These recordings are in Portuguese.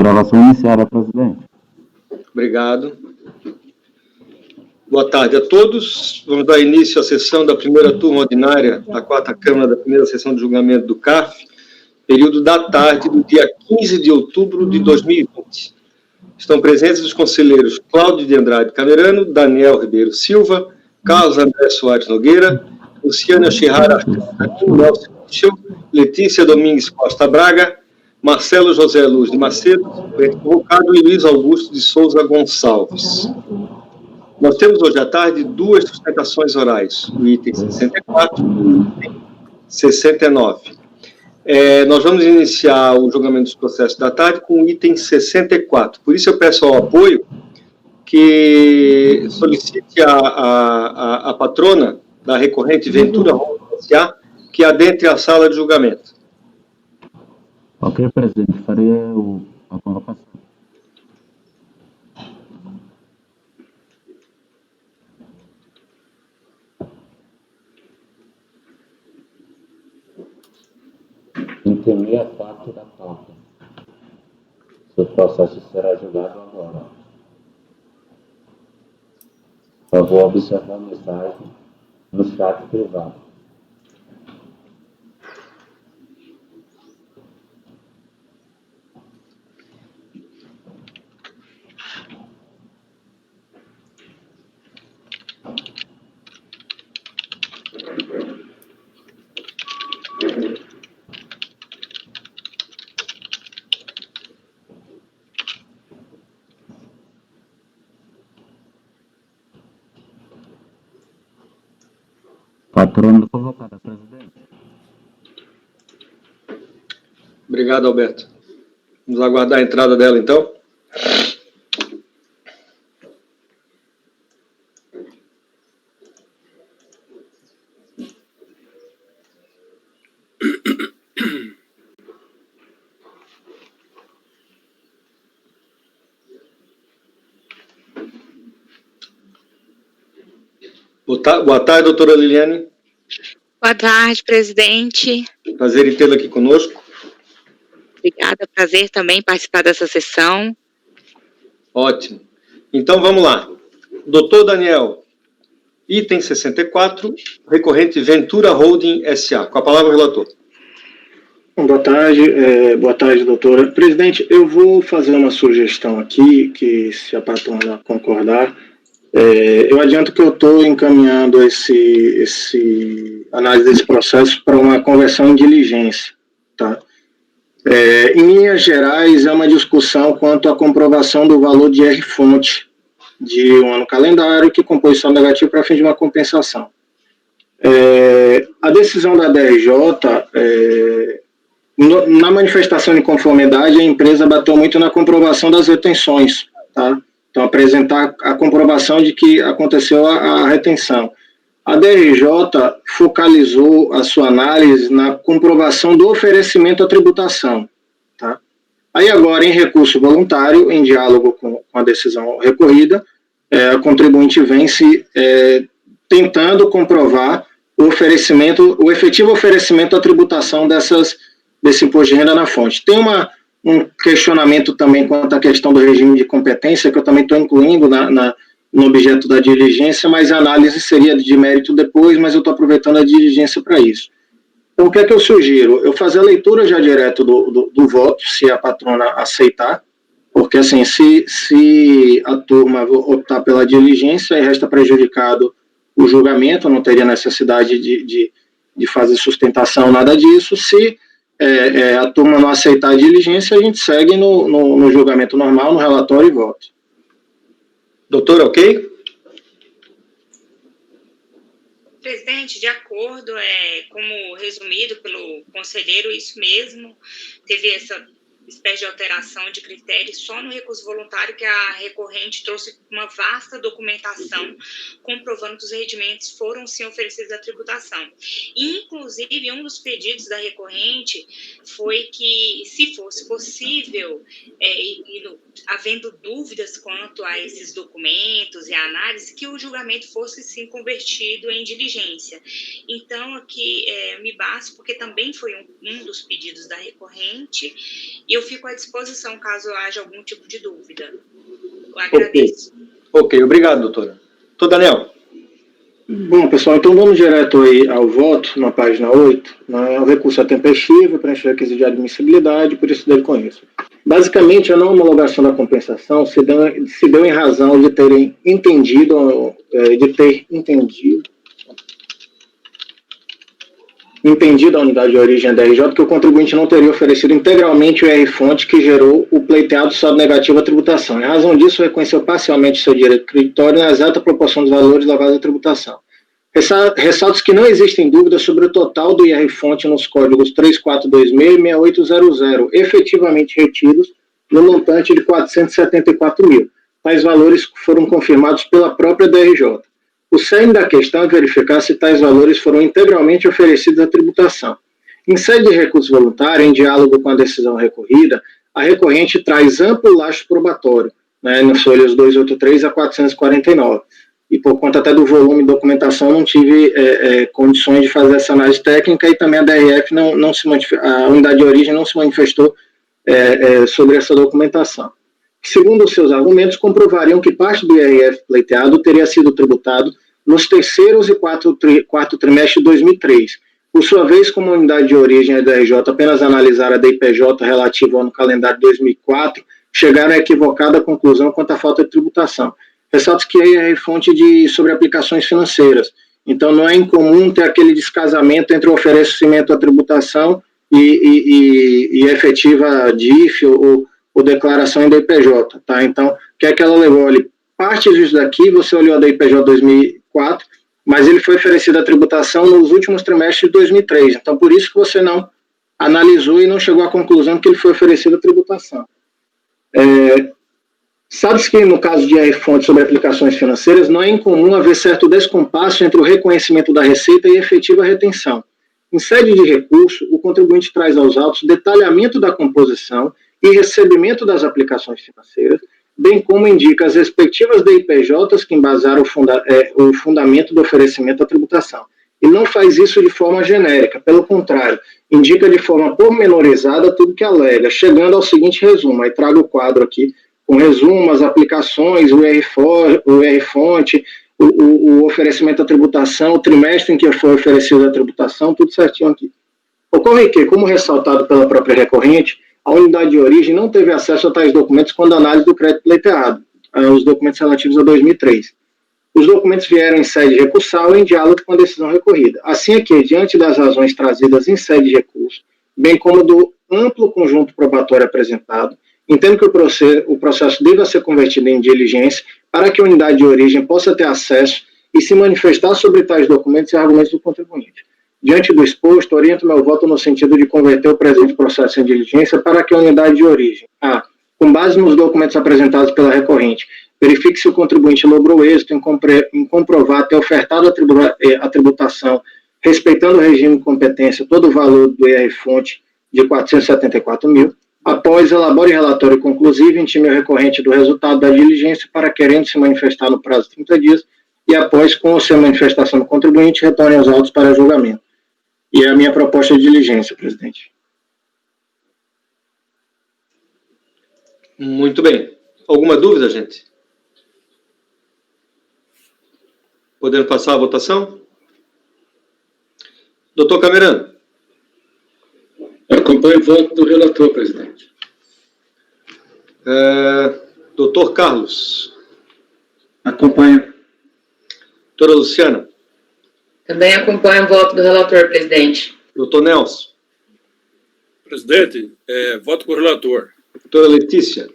Gravação iniciada, presidente. Obrigado. Boa tarde a todos. Vamos dar início à sessão da primeira turma ordinária da 4ª Câmara da primeira sessão de julgamento do CARF, período da tarde do dia 15 de outubro de 2020. Estão presentes os conselheiros Cláudio de Andrade Camerano, Daniel Ribeiro Silva, Carlos André Soares Nogueira, Luciana Chihara Nelson Michel, Letícia Domingues Costa Braga, Marcelo José Luz de Macedo, convocado e Luiz Augusto de Souza Gonçalves. Nós temos hoje à tarde duas sustentações orais, o item 64 e o item 69. Nós vamos iniciar o julgamento dos processos da tarde com o item 64. Por isso eu peço ao apoio que solicite a patrona da recorrente Ventura Holding S.A. que adentre a sala de julgamento. Ok, presidente. Farei a convocação. Item 64 da pauta. Seu processo será julgado agora. Por favor, observar a mensagem no chat privado. Patrona convocada, presidente. Obrigado, Alberto. Vamos aguardar a entrada dela, então. Boa tarde, doutora Liliane. Boa tarde, presidente. Prazer em tê-la aqui conosco. Obrigada, prazer também participar dessa sessão. Ótimo. Então, vamos lá. Doutor Daniel, item 64, recorrente Ventura Holding S.A. Com a palavra, o relator. Boa tarde, doutora. Presidente, eu vou fazer uma sugestão aqui, que se a patrona concordar, eu adianto que eu estou encaminhando análise desse processo para uma conversão em diligência, tá? Em linhas gerais, é uma discussão quanto à comprovação do valor de R-fonte de um ano calendário que composição negativa para fim de uma compensação. A decisão da DRJ, na manifestação de conformidade, a empresa bateu muito na comprovação das retenções, tá? Então, apresentar a comprovação de que aconteceu a retenção. A DRJ focalizou a sua análise na comprovação do oferecimento à tributação. Tá? Aí agora, em recurso voluntário, em diálogo com a decisão recorrida, a contribuinte vem se tentando comprovar o efetivo oferecimento à tributação desse imposto de renda na fonte. Tem um questionamento também quanto à questão do regime de competência, que eu também estou incluindo no objeto da diligência, mas a análise seria de mérito depois, mas eu estou aproveitando a diligência para isso. Então, o que é que eu sugiro? Eu fazer a leitura já direto do voto, se a patrona aceitar, porque assim, se a turma optar pela diligência, aí resta prejudicado o julgamento, não teria necessidade de fazer sustentação, nada disso. Se a turma não aceitar a diligência, a gente segue no julgamento normal, no relatório e voto. Doutor, ok? Presidente, de acordo, como resumido pelo conselheiro, isso mesmo, teve essa espécie de alteração de critérios só no recurso voluntário, que a recorrente trouxe uma vasta documentação comprovando que os rendimentos foram sim oferecidos à tributação. Inclusive, um dos pedidos da recorrente foi que, se fosse possível, havendo dúvidas quanto a esses documentos e a análise, que o julgamento fosse sim convertido em diligência. Então, aqui me basto, porque também foi um dos pedidos da recorrente, e eu fico à disposição caso haja algum tipo de dúvida. Eu agradeço. Ok, obrigado, doutora. Doutor Daniel. Bom, pessoal, então vamos direto aí ao voto, na página 8. Né? O recurso é tempestivo, preenche o requisito de admissibilidade, por isso dele conheço. Basicamente, a não homologação da compensação se deu em razão de terem entendido, entendido a unidade de origem da RJ que o contribuinte não teria oferecido integralmente o IR-fonte que gerou o pleiteado saldo negativo à tributação. Em razão disso, reconheceu parcialmente seu direito creditório na exata proporção dos valores levados à tributação. Ressalto que não existem dúvidas sobre o total do IR-fonte nos códigos 3426 e 6800, efetivamente retidos no montante de 474 mil. Tais valores foram confirmados pela própria DRJ. O cerne da questão é verificar se tais valores foram integralmente oferecidos à tributação. Em sede de recurso voluntário, em diálogo com a decisão recorrida, a recorrente traz amplo lastro probatório, né, nas folhas 283 a 449. E por conta até do volume de documentação, não tive condições de fazer essa análise técnica e também a DRF a unidade de origem não se manifestou sobre essa documentação. Segundo os seus argumentos, comprovariam que parte do IRF pleiteado teria sido tributado nos terceiros e quarto trimestre de 2003. Por sua vez, como a unidade de origem da RJ apenas analisar a DIPJ relativa ao ano calendário de 2004, chegaram a equivocada conclusão quanto à falta de tributação. Ressalto que é fonte sobre aplicações financeiras. Então, não é incomum ter aquele descasamento entre o oferecimento à tributação e efetiva DIF ou declaração em DIPJ. Tá? Então, quer que ela levou ali parte disso daqui, você olhou a DIPJ 2004, mas ele foi oferecido à tributação nos últimos trimestres de 2003. Então, por isso que você não analisou e não chegou à conclusão que ele foi oferecido à tributação. Sabe-se que, no caso de IR-fonte sobre aplicações financeiras, não é incomum haver certo descompasso entre o reconhecimento da receita e a efetiva retenção. Em sede de recurso, o contribuinte traz aos autos detalhamento da composição e recebimento das aplicações financeiras, bem como indica as respectivas DIPJs que embasaram o fundamento do oferecimento à tributação. E não faz isso de forma genérica, pelo contrário, indica de forma pormenorizada tudo que alega, chegando ao seguinte resumo. Aí trago o quadro aqui, com resumo, as aplicações, o IR-fonte, o oferecimento à tributação, o trimestre em que foi oferecido a tributação, tudo certinho aqui. Ocorre que, como ressaltado pela própria recorrente, a unidade de origem não teve acesso a tais documentos quando a análise do crédito pleiteado, os documentos relativos a 2003. Os documentos vieram em sede recursal em diálogo com a decisão recorrida. Assim é que, diante das razões trazidas em sede de recurso, bem como do amplo conjunto probatório apresentado, entendo que o processo deva ser convertido em diligência para que a unidade de origem possa ter acesso e se manifestar sobre tais documentos e argumentos do contribuinte. Diante do exposto, oriento meu voto no sentido de converter o presente processo em diligência para que a unidade de origem, com base nos documentos apresentados pela recorrente, verifique se o contribuinte logrou êxito em comprovar ter ofertado a tributação, respeitando o regime de competência, todo o valor do IR-fonte de 474 mil. Após, elabore relatório conclusivo e intime o recorrente do resultado da diligência para querendo se manifestar no prazo de 30 dias e após, com a sua manifestação do contribuinte, retorne aos autos para julgamento. E é a minha proposta de diligência, presidente. Muito bem. Alguma dúvida, gente? Podemos passar a votação? Doutor Camerano. Acompanho o voto do relator, presidente. Doutor Carlos. Acompanho. Doutora Luciana. Também acompanho o voto do relator, presidente. Doutor Nelson. Presidente, voto com o relator. Doutora Letícia.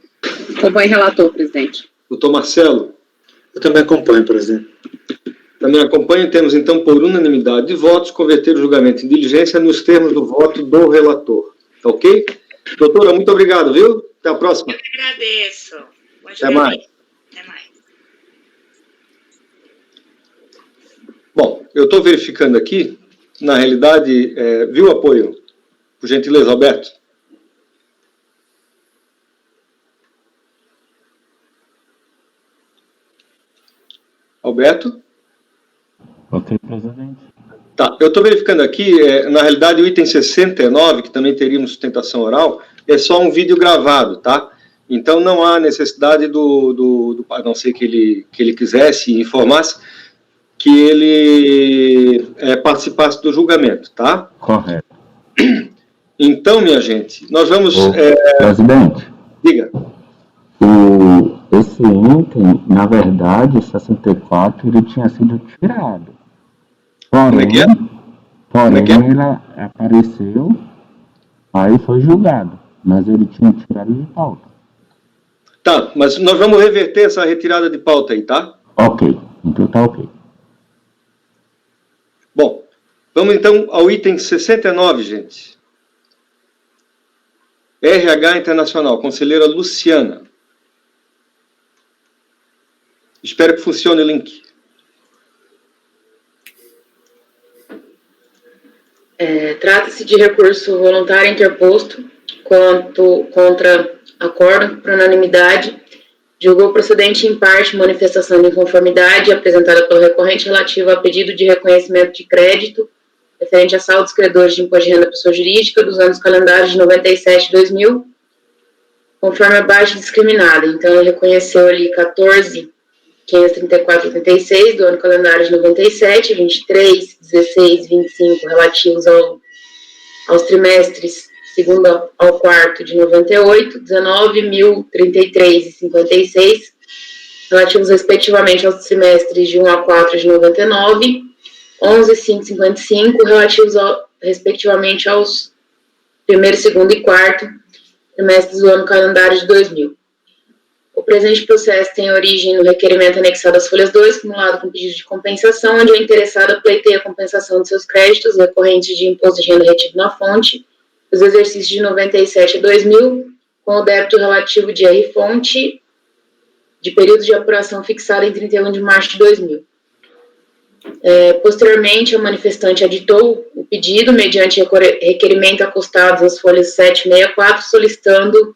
Acompanho o relator, presidente. Doutor Marcelo. Eu também acompanho, presidente. Também acompanho. Temos, então, por unanimidade de votos, converter o julgamento em diligência nos termos do voto do relator. Tá ok? Doutora, muito obrigado, viu? Até a próxima. Eu que agradeço. Até mais. Até mais. Bom, eu estou verificando aqui, na realidade, viu o apoio? Por gentileza, Alberto. Alberto? Ok, presidente. Tá, eu estou verificando aqui, na realidade, o item 69, que também teríamos sustentação oral, é só um vídeo gravado, tá? Então, não há necessidade a não ser que ele quisesse e informasse, que ele participasse do julgamento, tá? Correto. Então, minha gente, nós vamos... Presidente, Diga. esse item, na verdade, 64, ele tinha sido tirado. Como é que é? Porém, ele apareceu, aí foi julgado, mas ele tinha tirado de pauta. Tá, mas nós vamos reverter essa retirada de pauta aí, tá? Ok, então tá ok. Bom, vamos então ao item 69, gente. RH Internacional, conselheira Luciana. Espero que funcione o link. Trata-se de recurso voluntário interposto contra acordo por unanimidade. Julgou procedente em parte manifestação de inconformidade apresentada pelo recorrente relativa a pedido de reconhecimento de crédito referente a saldos credores de imposto de renda da pessoa jurídica dos anos calendários de 97 e 2000, conforme abaixo discriminada. Então, ele reconheceu ali 14.534,86 do ano calendário de 97, 23, 16, 25 relativos aos trimestres segundo ao quarto de 98, 19.033,56 relativos respectivamente aos trimestres de 1 a 4 de 99, 11.555 relativos respectivamente aos primeiro, segundo e quarto trimestres do ano calendário de 2000. O presente processo tem origem no requerimento anexado às folhas 2, acumulado com pedido de compensação, onde a interessada pleiteia a compensação de seus créditos decorrentes de imposto de renda retido na fonte, os exercícios de 97 a 2000, com o débito relativo de R-fonte de período de apuração fixado em 31 de março de 2000. Posteriormente, a manifestante aditou o pedido, mediante requerimento acostado às folhas 7 e 64, solicitando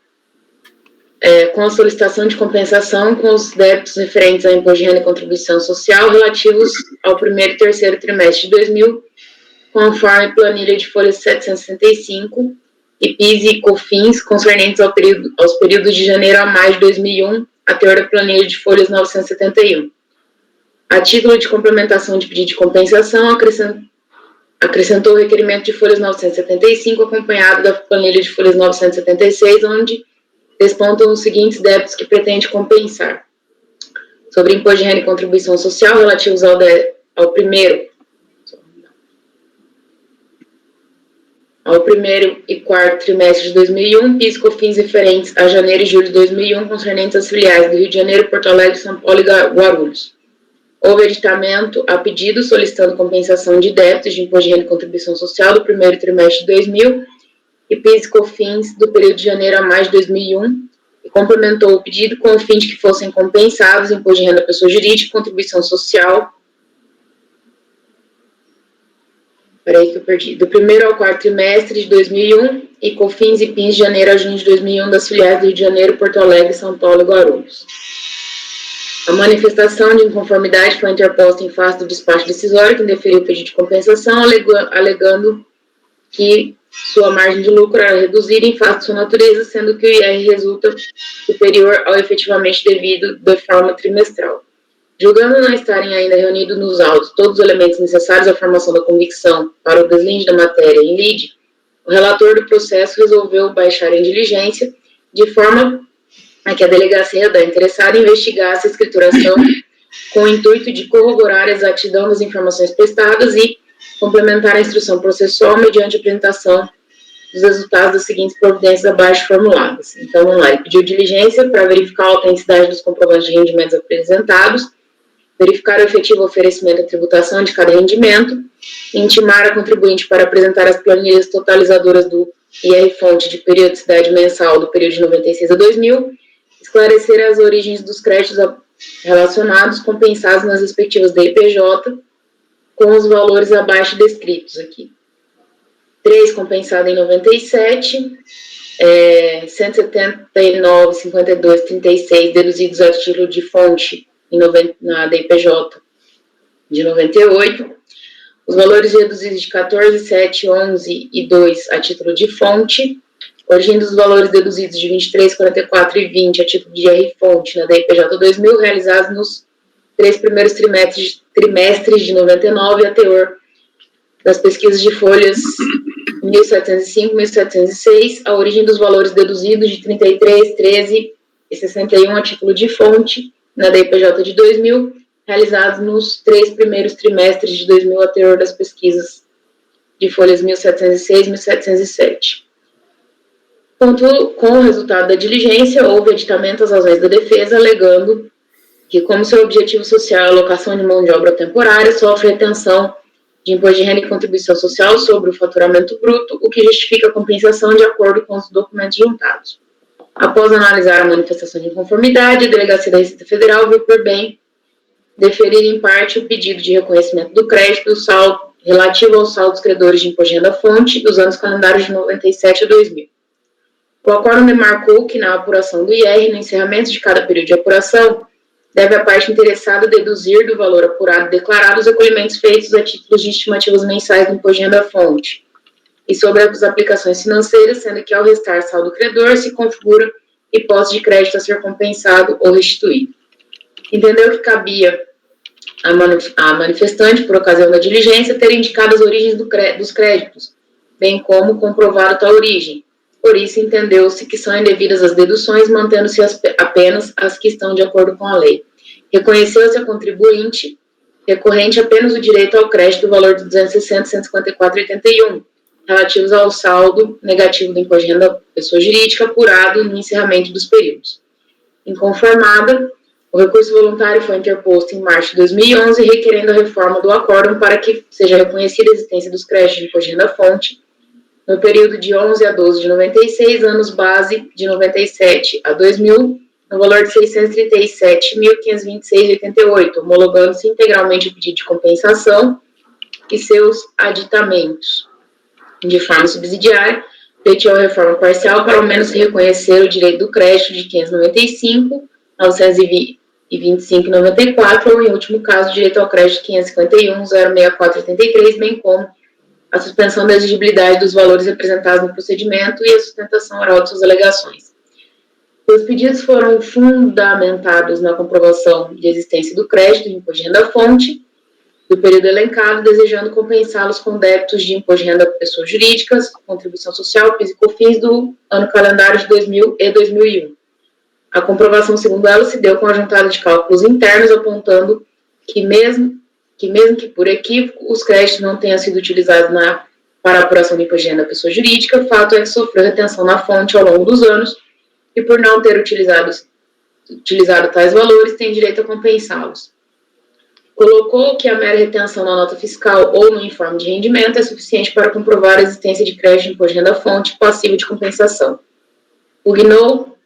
com a solicitação de compensação com os débitos referentes ao imposto de renda e contribuição social relativos ao primeiro e terceiro trimestre de 2000, conforme planilha de folha 765 e PIS e COFINS concernentes aos períodos de janeiro a maio de 2001, a teor da planilha de folhas 971. A título de complementação de pedido de compensação, acrescentou o requerimento de folhas 975, acompanhado da planilha de folhas 976, onde despontam os seguintes débitos que pretende compensar. Sobre imposto de renda e contribuição social relativos ao primeiro e quarto trimestre de 2001, PIS e COFINS referentes a janeiro e julho de 2001, concernentes às filiais do Rio de Janeiro, Porto Alegre, São Paulo e Guarulhos. Houve editamento a pedido solicitando compensação de débitos de imposto de renda e contribuição social do primeiro trimestre de 2000 e PIS e COFINS do período de janeiro a maio de 2001 e complementou o pedido com o fim de que fossem compensados imposto de renda da pessoa jurídica e contribuição social do primeiro ao quarto trimestre de 2001 e COFINS e PINs de janeiro a junho de 2001 das filiais do Rio de Janeiro, Porto Alegre, São Paulo e Guarulhos. A manifestação de inconformidade foi interposta em face do despacho decisório que indeferiu o pedido de compensação, alegando que sua margem de lucro era reduzida em face de sua natureza, sendo que o IR resulta superior ao efetivamente devido de forma trimestral. Julgando não estarem ainda reunidos nos autos todos os elementos necessários à formação da convicção para o deslinde da matéria em lide, o relator do processo resolveu baixar em diligência, de forma a que a delegacia da interessada investigasse a escrituração com o intuito de corroborar a exatidão das informações prestadas e complementar a instrução processual mediante a apresentação dos resultados das seguintes providências abaixo formuladas. Então, vamos lá, ele pediu diligência para verificar a autenticidade dos comprovantes de rendimentos apresentados, verificar o efetivo oferecimento da tributação de cada rendimento, intimar a contribuinte para apresentar as planilhas totalizadoras do IR-fonte de periodicidade mensal do período de 96 a 2000, esclarecer as origens dos créditos relacionados compensados nas respectivas DPJ, com os valores abaixo descritos aqui. 3 compensado em 97, 179,52,36 deduzidos a título de fonte na DPJ de 98, Os valores reduzidos de 14, 7, 11 e 2 a título de fonte. Origem dos valores deduzidos de 23, 44 e 20 a título de R-fonte na DIPJ 2000, realizados nos 3 primeiros trimestres de 99, a teor das pesquisas de folhas 1705 e 1706, a origem dos valores deduzidos de 33, 13 e 61 a título de fonte na DIPJ de 2000, realizados nos 3 primeiros trimestres de 2000, a teor das pesquisas de folhas 1706 e 1707. Com o resultado da diligência, houve aditamento às razões da defesa, alegando que, como seu objetivo social é a alocação de mão de obra temporária, sofre retenção de imposto de renda e contribuição social sobre o faturamento bruto, o que justifica a compensação de acordo com os documentos juntados. Após analisar a manifestação de inconformidade, a Delegacia da Receita Federal viu por bem deferir em parte o pedido de reconhecimento do crédito do saldo relativo aos saldos credores de imposto de renda-fonte dos anos calendários de 97 a 2000. O acordo demarcou que, na apuração do IR, no encerramento de cada período de apuração, deve a parte interessada deduzir do valor apurado declarado os recolhimentos feitos a títulos de estimativas mensais do imposto de renda-fonte e sobre as aplicações financeiras, sendo que, ao restar saldo credor, se configura hipótese de crédito a ser compensado ou restituído. Entendeu que cabia a manifestante, por ocasião da diligência, ter indicado as origens dos créditos, bem como comprovado tal origem. Por isso, entendeu-se que são indevidas as deduções, mantendo-se apenas as que estão de acordo com a lei. Reconheceu-se a contribuinte recorrente apenas o direito ao crédito do valor de 260.154,81, relativos ao saldo negativo do imposto de renda da pessoa jurídica apurado no encerramento dos períodos. Inconformada, o recurso voluntário foi interposto em março de 2011, requerendo a reforma do acórdão para que seja reconhecida a existência dos créditos de imposto de renda-fonte no período de 11 a 12 de 96, anos base de 97 a 2000, no valor de 637.526,88, homologando-se integralmente o pedido de compensação e seus aditamentos. De forma subsidiária, pleiteou a reforma parcial para ao menos reconhecer o direito do crédito de 595, 925,94, ou, em último caso, o direito ao crédito de 551, 064,83, bem como a suspensão da exigibilidade dos valores representados no procedimento e a sustentação oral de suas alegações. Os pedidos foram fundamentados na comprovação de existência do crédito de imposto de renda-fonte do período elencado, desejando compensá-los com débitos de imposto de renda a pessoas jurídicas, contribuição social, PIS e COFINS do ano calendário de 2000 e 2001. A comprovação, segundo ela, se deu com a juntada de cálculos internos, apontando que mesmo que por equívoco os créditos não tenham sido utilizados para a apuração do imposto de renda da pessoa jurídica, o fato é que sofreu retenção na fonte ao longo dos anos e, por não ter utilizado tais valores, tem direito a compensá-los. Colocou que a mera retenção na nota fiscal ou no informe de rendimento é suficiente para comprovar a existência de crédito de imposto de renda-fonte passivo de compensação. Pugnou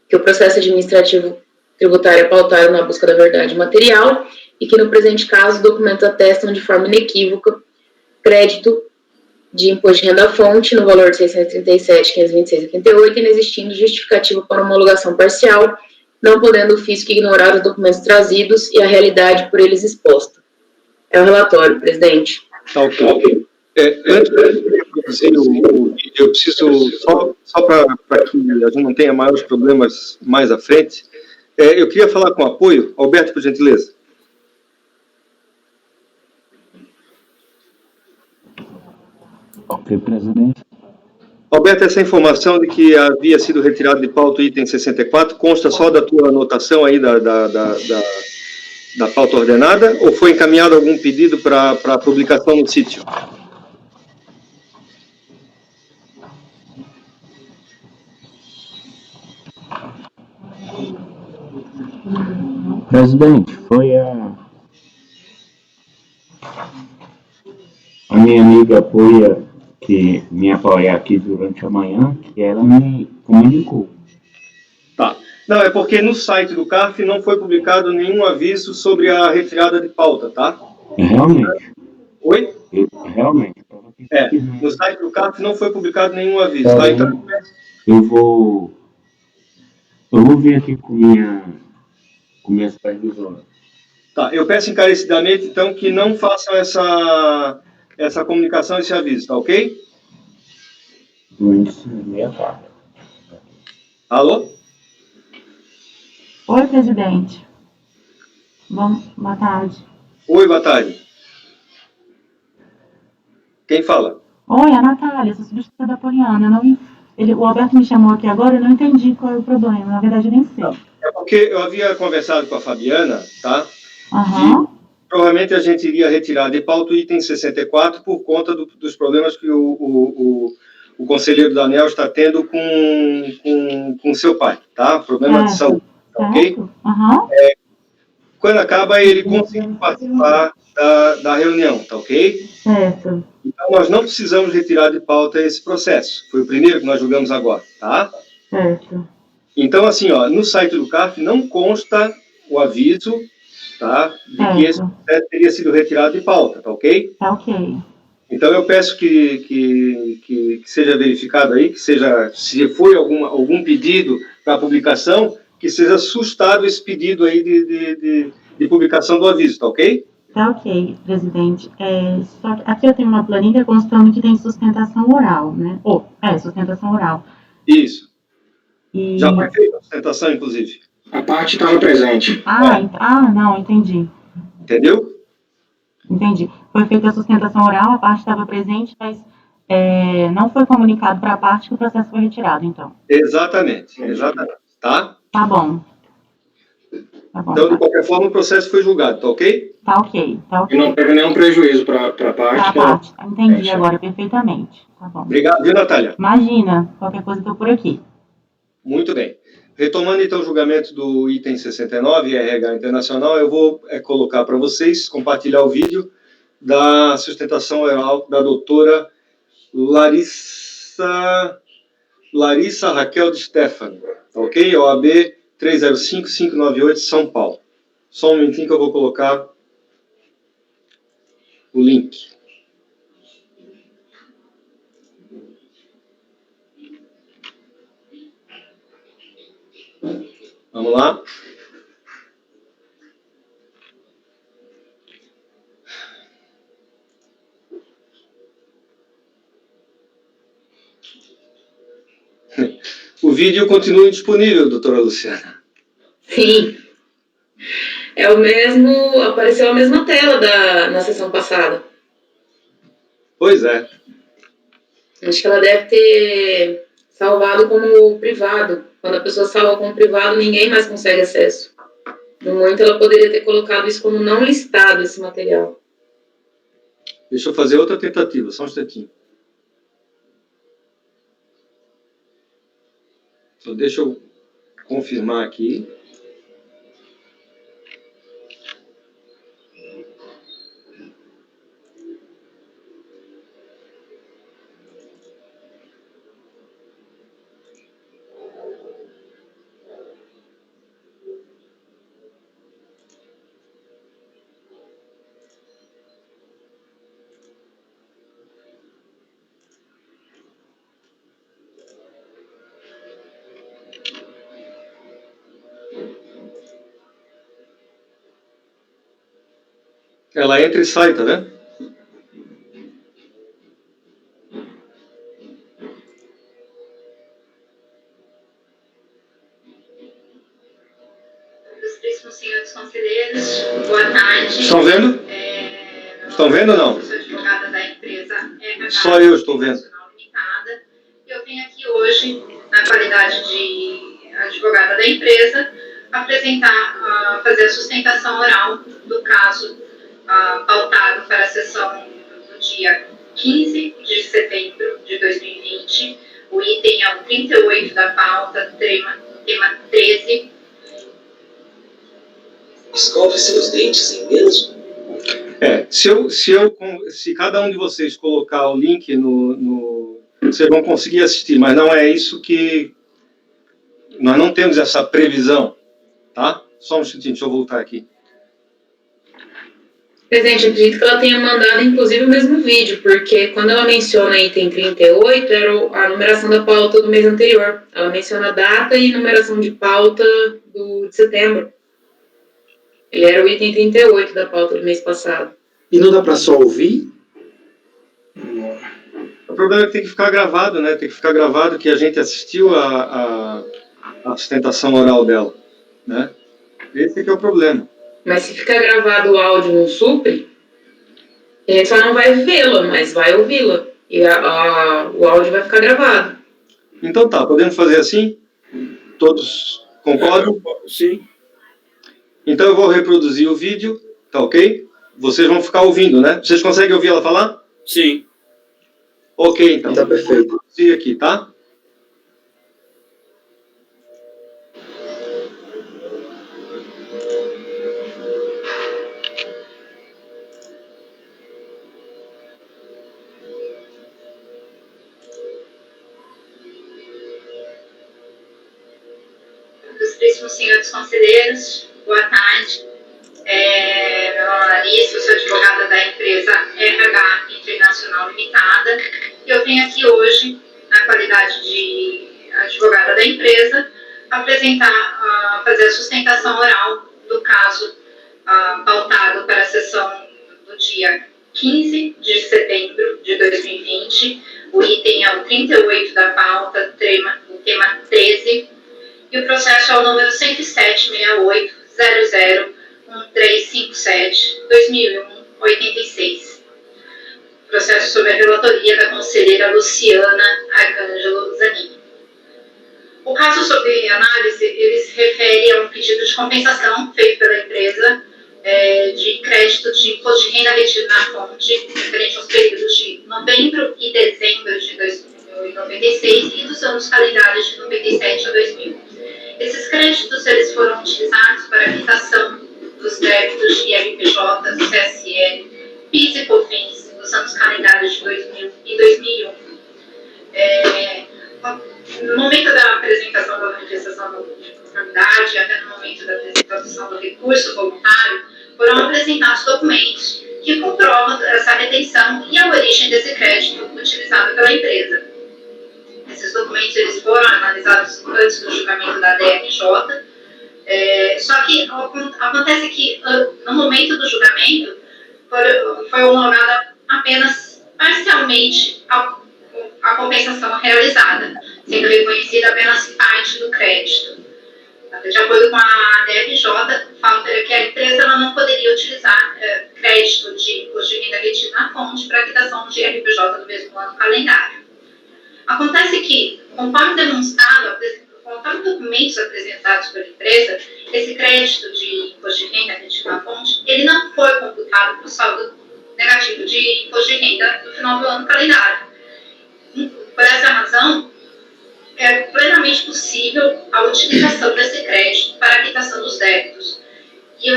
que o processo administrativo tributário é pautado na busca da verdade material e que, no presente caso, os documentos atestam de forma inequívoca crédito de imposto de renda-fonte no valor de 637.526,88, inexistindo justificativa para homologação parcial, não podendo o fisco ignorar os documentos trazidos e a realidade por eles exposta. É o relatório, presidente. Tá, ok. Antes de fazer o vídeo, eu preciso, só para que a gente não tenha maiores problemas mais à frente, eu queria falar com apoio. Alberto, por gentileza. Ok, presidente. Alberto, essa informação de que havia sido retirado de pauta o item 64 consta só da tua anotação aí da pauta ordenada ou foi encaminhado algum pedido para publicação no sítio? Presidente, foi a minha amiga que me apoia aqui durante a manhã, que ela me comunicou. Tá. Não, é porque no site do CARF não foi publicado nenhum aviso sobre a retirada de pauta, tá? Realmente. Oi? Realmente. No site do CARF não foi publicado nenhum aviso, tá? Então, eu vou vir aqui com minha supervisora. Tá, eu peço encarecidamente, então, que não façam essa essa comunicação, esse aviso, tá ok? No índice 64. Alô? Oi, presidente. Boa tarde. Oi, boa tarde. Quem fala? Oi, a Natália, sou substituta da Poliana. O Alberto me chamou aqui agora, eu não entendi qual é o problema. Na verdade, eu nem sei. É porque eu havia conversado com a Fabiana, tá? Aham. Provavelmente a gente iria retirar de pauta o item 64 por conta dos problemas que o conselheiro Daniel está tendo com seu pai, tá? Problema de saúde, tá, ok? Aham. Quando acaba, ele consegue participar da reunião, tá ok? Certo. Então, nós não precisamos retirar de pauta esse processo. Foi o primeiro que nós julgamos agora, tá? Certo. Então, assim, ó, no site do CAF não consta o aviso, tá? De que esse processo teria sido retirado de pauta, tá ok? Tá ok. Então, eu peço que seja verificado aí, que seja, se foi algum pedido para publicação, que seja sustado esse pedido aí de publicação do aviso, tá ok? Tá ok, presidente. Só que aqui eu tenho uma planilha constando que tem sustentação oral, né? Sustentação oral. Isso. E... Já foi feita a sustentação, inclusive. A parte estava presente. Não, entendi. Entendeu? Entendi. Foi feita a sustentação oral, a parte estava presente, mas não foi comunicado para a parte que o processo foi retirado, então. Exatamente, tá? Tá bom. Então, de qualquer forma, o processo foi julgado, tá ok? Tá ok. E não teve nenhum prejuízo para a parte. Pra parte. Entendi agora perfeitamente. Tá bom. Obrigado, viu, Natália? Imagina, qualquer coisa eu tô por aqui. Muito bem. Retomando, então, o julgamento do item 69, RH Internacional, eu vou colocar para vocês, compartilhar o vídeo da sustentação oral da doutora Larissa Raquel de Stefano, tá ok? OAB 305-598, São Paulo. Só um momentinho que eu vou colocar o link. Vamos lá. O vídeo continua indisponível, doutora Luciana. Sim. É o mesmo, apareceu a mesma tela na sessão passada. Pois é. Acho que ela deve ter salvado como privado. Quando a pessoa salva como privado, ninguém mais consegue acesso. No muito, ela poderia ter colocado isso como não listado, esse material. Deixa eu fazer outra tentativa, só um instantinho. Só deixa eu confirmar aqui. Ela entra e sai, tá vendo? Ilustríssimos senhores conselheiros, boa tarde. Estão vendo? Estão vendo ou não? Sou advogada da empresa RH Só eu estou vendo. Limitada. Eu vim aqui hoje, na qualidade de advogada da empresa, apresentar, fazer a sustentação oral do caso pautado para a sessão do dia 15 de setembro de 2020. O item é o 38 da pauta, tema 13. Escove seus dentes em menos. Se cada um de vocês colocar o link vocês vão conseguir assistir, mas não é isso que... Nós não temos essa previsão, tá? Só um instantinho, deixa eu voltar aqui. Presidente, eu acredito que ela tenha mandado, inclusive, o mesmo vídeo, porque quando ela menciona item 38, era a numeração da pauta do mês anterior. Ela menciona a data e numeração de pauta de setembro. Ele era o item 38 da pauta do mês passado. E não dá para só ouvir? problema é que tem que ficar gravado, né? Tem que ficar gravado que a gente assistiu a sustentação oral dela, né? Esse que é o problema. Mas se ficar gravado o áudio no supre, a gente só não vai vê-la, mas vai ouvi-la. E o áudio vai ficar gravado. Então tá, podemos fazer assim? Todos concordam? Sim. Então eu vou reproduzir o vídeo, tá ok? Vocês vão ficar ouvindo, né? Vocês conseguem ouvir ela falar? Sim. Ok, então. Tá perfeito. Vou reproduzir aqui, tá? Ilustríssimos senhores conselheiros, boa tarde. Meu nome é Larissa, eu sou advogada da empresa RH Internacional Limitada. E eu venho aqui hoje, na qualidade de advogada da empresa, apresentar, fazer a sustentação oral do caso pautado para a sessão do dia 15 de setembro de 2020. O item é o 38 da pauta, o tema 13. E o processo é o número 10768-001357-2001-86. Processo sob a relatoria da conselheira Luciana Arcângelo Zanini. O caso sob análise, ele se refere a um pedido de compensação feito pela empresa de crédito de imposto de renda retido na fonte, referente aos períodos de novembro e dezembro de 1996 e dos anos calendários de 97 a 2000. Esses créditos eles foram utilizados para a quitação dos débitos de IRPJ, CSL, PIS e COFINS dos anos calendários de 2000 e 2001. No momento da apresentação da manifestação de conformidade, até no momento da apresentação do recurso voluntário, foram apresentados documentos que comprovam essa retenção e a origem desse crédito utilizado pela empresa. Esses documentos eles foram analisados antes do julgamento da DRJ, só que acontece que no momento do julgamento foi homologada apenas parcialmente a compensação realizada, sendo reconhecida apenas parte do crédito. De acordo com a DRJ, o fato era que a empresa ela não poderia utilizar crédito de imposto de renda retido na fonte para quitação de IRPJ do mesmo ano calendário. Acontece que, conforme demonstrado, conforme documentos apresentados pela empresa, esse crédito de imposto de renda retido na fonte, ele não foi computado para o saldo negativo de imposto de renda no final do ano calendário. Por essa razão, é plenamente possível a utilização desse crédito para a quitação dos débitos. E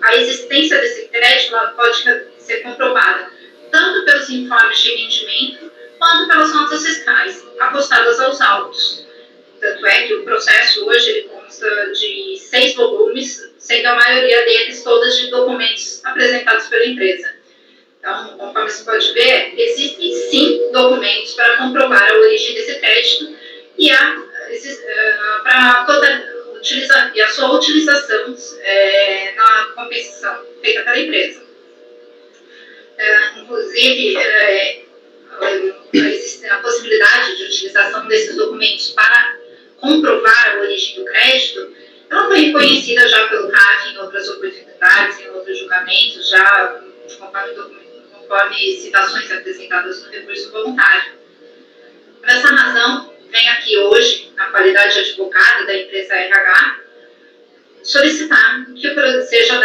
a existência desse crédito pode ser comprovada tanto pelos informes de rendimento quanto pelas notas fiscais apostadas aos autos. Tanto é que o processo hoje ele consta de 6 volumes, sendo a maioria deles todas de documentos apresentados pela empresa. Então, conforme você pode ver, existem sim documentos para comprovar a origem desse crédito e a sua utilização na compensação feita pela empresa. Inclusive, existe a possibilidade de utilização desses documentos para comprovar a origem do crédito. Ela foi reconhecida já pelo CAF em outras oportunidades, em outros julgamentos, já conforme citações apresentadas no recurso voluntário. Por essa razão, venho aqui hoje, na qualidade de advogada da empresa RH, solicitar que seja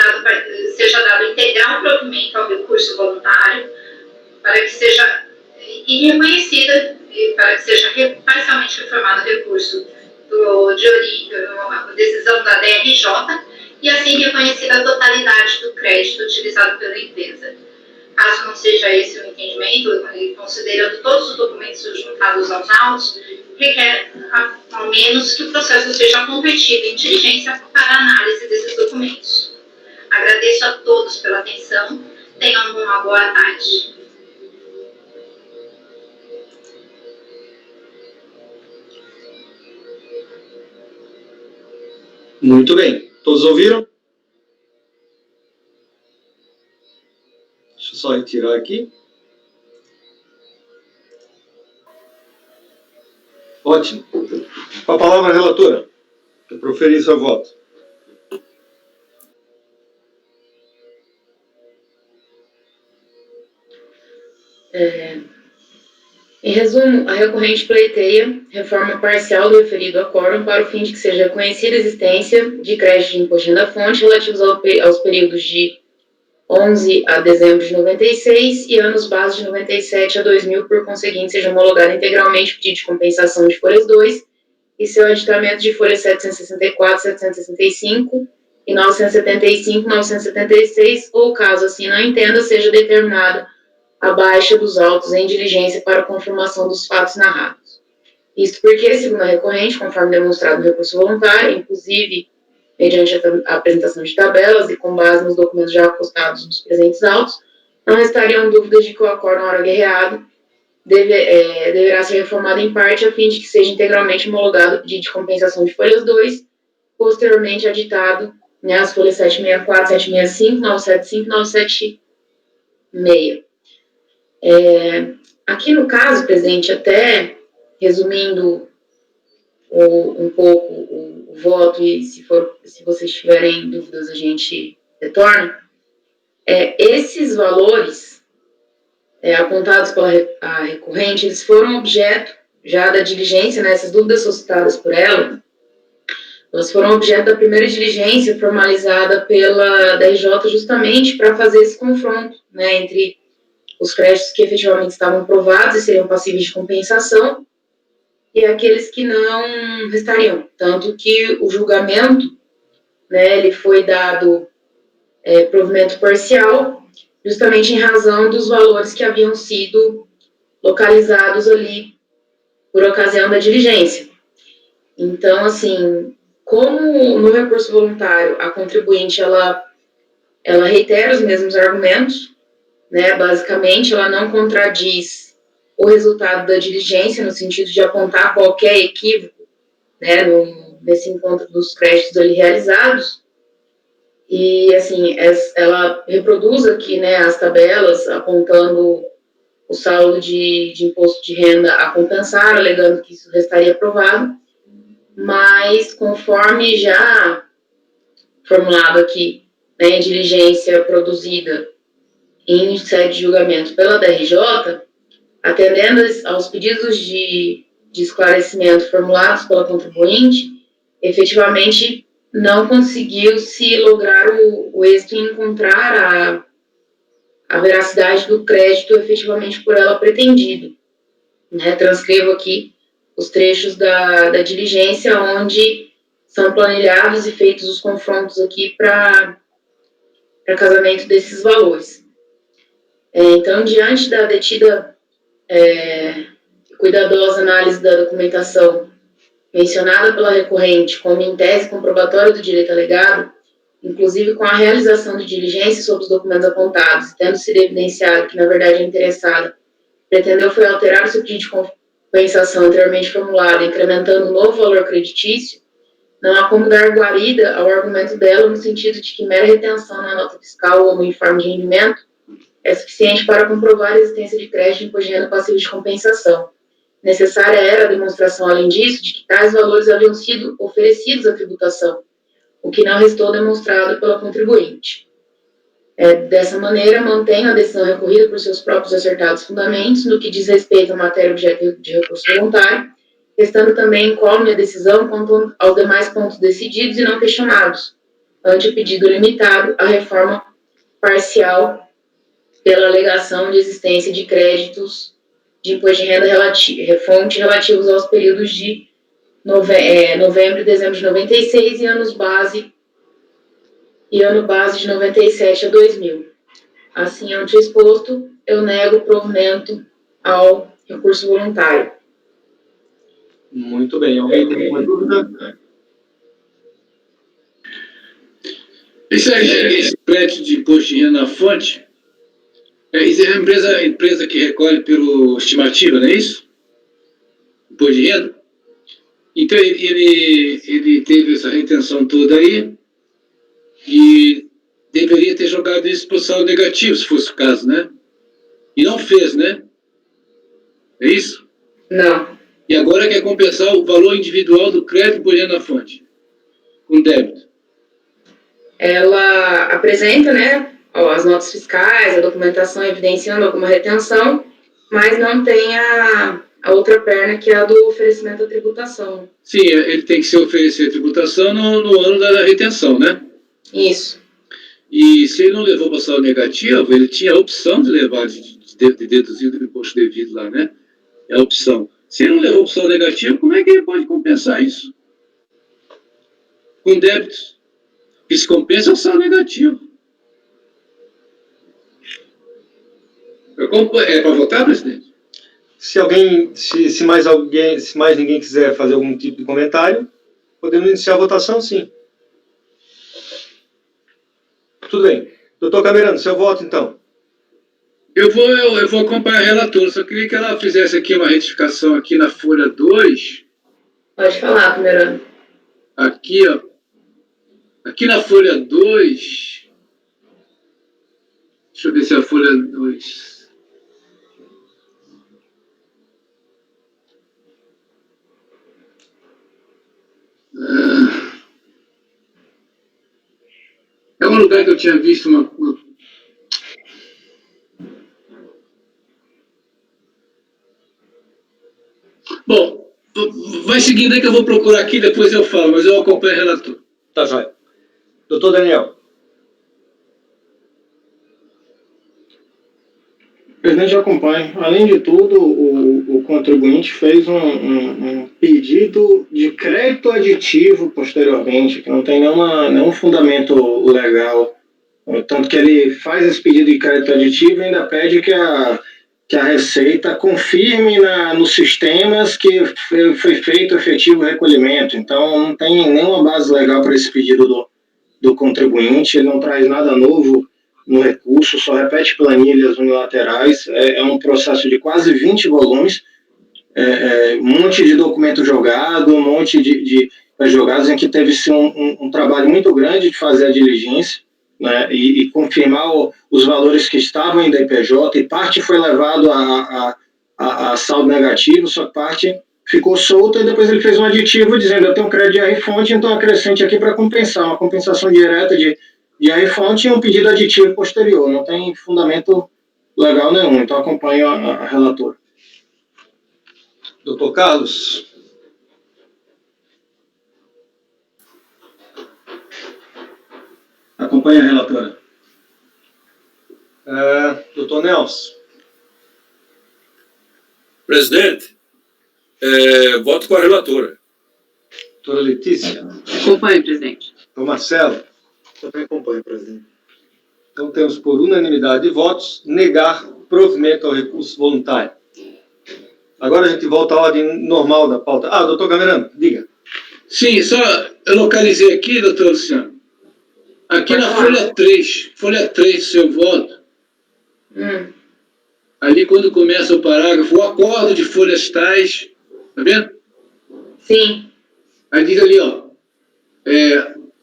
dado integral provimento ao recurso voluntário para que seja reconhecida e para que seja parcialmente reformado o recurso de decisão da DRJ e assim reconhecida a totalidade do crédito utilizado pela empresa. Caso não seja esse o entendimento, considerando todos os documentos juntados aos autos, requer ao menos que o processo seja convertido em diligência para análise desses documentos. Agradeço a todos pela atenção. Tenham uma boa tarde. Muito bem. Todos ouviram? Deixa eu só retirar aqui. Ótimo. Com a palavra, relatora, para proferir seu voto. Em resumo, a recorrente pleiteia reforma parcial do referido acórdão para o fim de que seja reconhecida a existência de crédito de imposto de renda-fonte relativos aos períodos de 11 a dezembro de 96 e anos base de 97 a 2000, por conseguinte, seja homologado integralmente o pedido de compensação de folhas 2 e seu aditamento de folhas 764, 765 e 975, 976, ou caso assim não entenda, seja determinada a baixa dos autos em diligência para confirmação dos fatos narrados. Isto porque, segundo a recorrente, conforme demonstrado no recurso voluntário, inclusive mediante a apresentação de tabelas e com base nos documentos já apostados nos presentes autos, não restariam dúvidas de que o acórdão ora guerreado deverá ser reformado em parte a fim de que seja integralmente homologado o pedido de compensação de folhas 2, posteriormente aditado as folhas 764, 765, 975 e 976. Aqui no caso, presidente, até resumindo um pouco o voto, e se vocês tiverem dúvidas a gente retorna, esses valores apontados pela a recorrente, eles foram objeto já da diligência, né, essas dúvidas suscitadas por ela, elas foram objeto da primeira diligência formalizada pela DRJ justamente para fazer esse confronto, né, entre os créditos que efetivamente estavam provados e seriam passíveis de compensação e aqueles que não restariam. Tanto que o julgamento, né, ele foi dado provimento parcial, justamente em razão dos valores que haviam sido localizados ali por ocasião da diligência. Então, assim, como no recurso voluntário a contribuinte ela reitera os mesmos argumentos, né, basicamente ela não contradiz o resultado da diligência no sentido de apontar qualquer equívoco, né, nesse encontro dos créditos ali realizados. E, assim, ela reproduz aqui, né, as tabelas apontando o saldo de imposto de renda a compensar, alegando que isso restaria aprovado, mas conforme já formulado aqui, né, diligência produzida em sede de julgamento pela DRJ, atendendo aos pedidos de esclarecimento formulados pela contribuinte, efetivamente não conseguiu se lograr o êxito em encontrar a veracidade do crédito efetivamente por ela pretendido. Né? Transcrevo aqui os trechos da diligência onde são planilhados e feitos os confrontos aqui para casamento desses valores. Então, diante da detida cuidadosa análise da documentação mencionada pela recorrente como em tese comprobatória do direito alegado, inclusive com a realização de diligência sobre os documentos apontados, tendo sido evidenciado que, na verdade, a interessada pretendeu foi alterar o seu pedido de compensação anteriormente formulado, incrementando um novo valor creditício, não há como dar guarida ao argumento dela no sentido de que mera retenção na nota fiscal ou no informe de rendimento é suficiente para comprovar a existência de crédito de imposto de renda passivo de compensação. Necessária era a demonstração, além disso, de que tais valores haviam sido oferecidos à tributação, o que não restou demonstrado pela contribuinte. Dessa maneira, mantenho a decisão recorrida por seus próprios acertados fundamentos no que diz respeito à matéria objeto de recurso voluntário, restando também incólume a decisão quanto aos demais pontos decididos e não questionados, ante o pedido limitado à reforma parcial pela alegação de existência de créditos de imposto de renda fonte relativos aos períodos de novembro e dezembro de 96 e ano base de 97 a 2000. Assim, ante o exposto, eu nego o provimento ao recurso voluntário. Muito bem. Alguém tem alguma dúvida? Esse crédito de imposto de renda na fonte, isso é a empresa que recolhe pelo estimativa, não é isso? Imposto de renda? Então, ele teve essa retenção toda aí e deveria ter jogado isso para o saldo negativo, se fosse o caso, né? E não fez, né? É isso? Não. E agora quer compensar o valor individual do crédito por dentro da fonte, com débito. Ela apresenta, né, as notas fiscais, a documentação evidenciando alguma retenção, mas não tem a outra perna, que é a do oferecimento da tributação. Sim, ele tem que se oferecer a tributação no ano da retenção, né? Isso. E se ele não levou para o saldo negativo, ele tinha a opção de levar, de deduzir do imposto devido lá, né? É a opção. Se ele não levou para o saldo negativo, como é que ele pode compensar isso? Com débitos. O que se compensa é o saldo negativo. É para votar, presidente? Se mais ninguém quiser fazer algum tipo de comentário, podemos iniciar a votação, sim. Tudo bem. Doutor Camerano, seu voto, então. Eu vou acompanhar a relatora, só queria que ela fizesse aqui uma retificação aqui na folha 2. Pode falar, Camerano. Aqui, ó. Aqui na folha 2. Deixa eu ver se é a folha 2. É um lugar que eu tinha visto uma... Bom, vai seguindo aí que eu vou procurar aqui, depois eu falo, mas eu acompanho o relator. Tá, joia. Doutor Daniel. Presidente, eu acompanho. Além de tudo, o contribuinte fez um pedido de crédito aditivo posteriormente, que não tem nenhum fundamento legal. Tanto que ele faz esse pedido de crédito aditivo e ainda pede que a Receita confirme nos sistemas que foi feito efetivo recolhimento. Então, não tem nenhuma base legal para esse pedido do contribuinte, ele não traz nada novo no recurso, só repete planilhas unilaterais, é um processo de quase 20 volumes, um monte de documento jogado, um monte de jogados em que teve-se um trabalho muito grande de fazer a diligência, né, e confirmar os valores que estavam em DPJ, e parte foi levado a saldo negativo, só parte ficou solta, e depois ele fez um aditivo dizendo: eu tenho crédito de R-fonte, então acrescente aqui para compensar, uma compensação direta de R-fonte e um pedido aditivo posterior. Não tem fundamento legal nenhum, então acompanho a relatora. Doutor Carlos. Acompanha a relatora. Doutor Nelson. Presidente, voto com a relatora. Doutora Letícia. Acompanho, presidente. Doutor Marcelo. Também acompanho, presidente. Então temos, por unanimidade de votos, negar provimento ao recurso voluntário. Agora a gente volta à ordem normal da pauta. Doutor Camerano, diga. Sim, só eu localizei aqui, doutor Luciano. Aqui na folha 3 do seu voto, ali quando começa o parágrafo, o acordo de folhas tais, tá vendo? Sim. Aí diz ali, ó,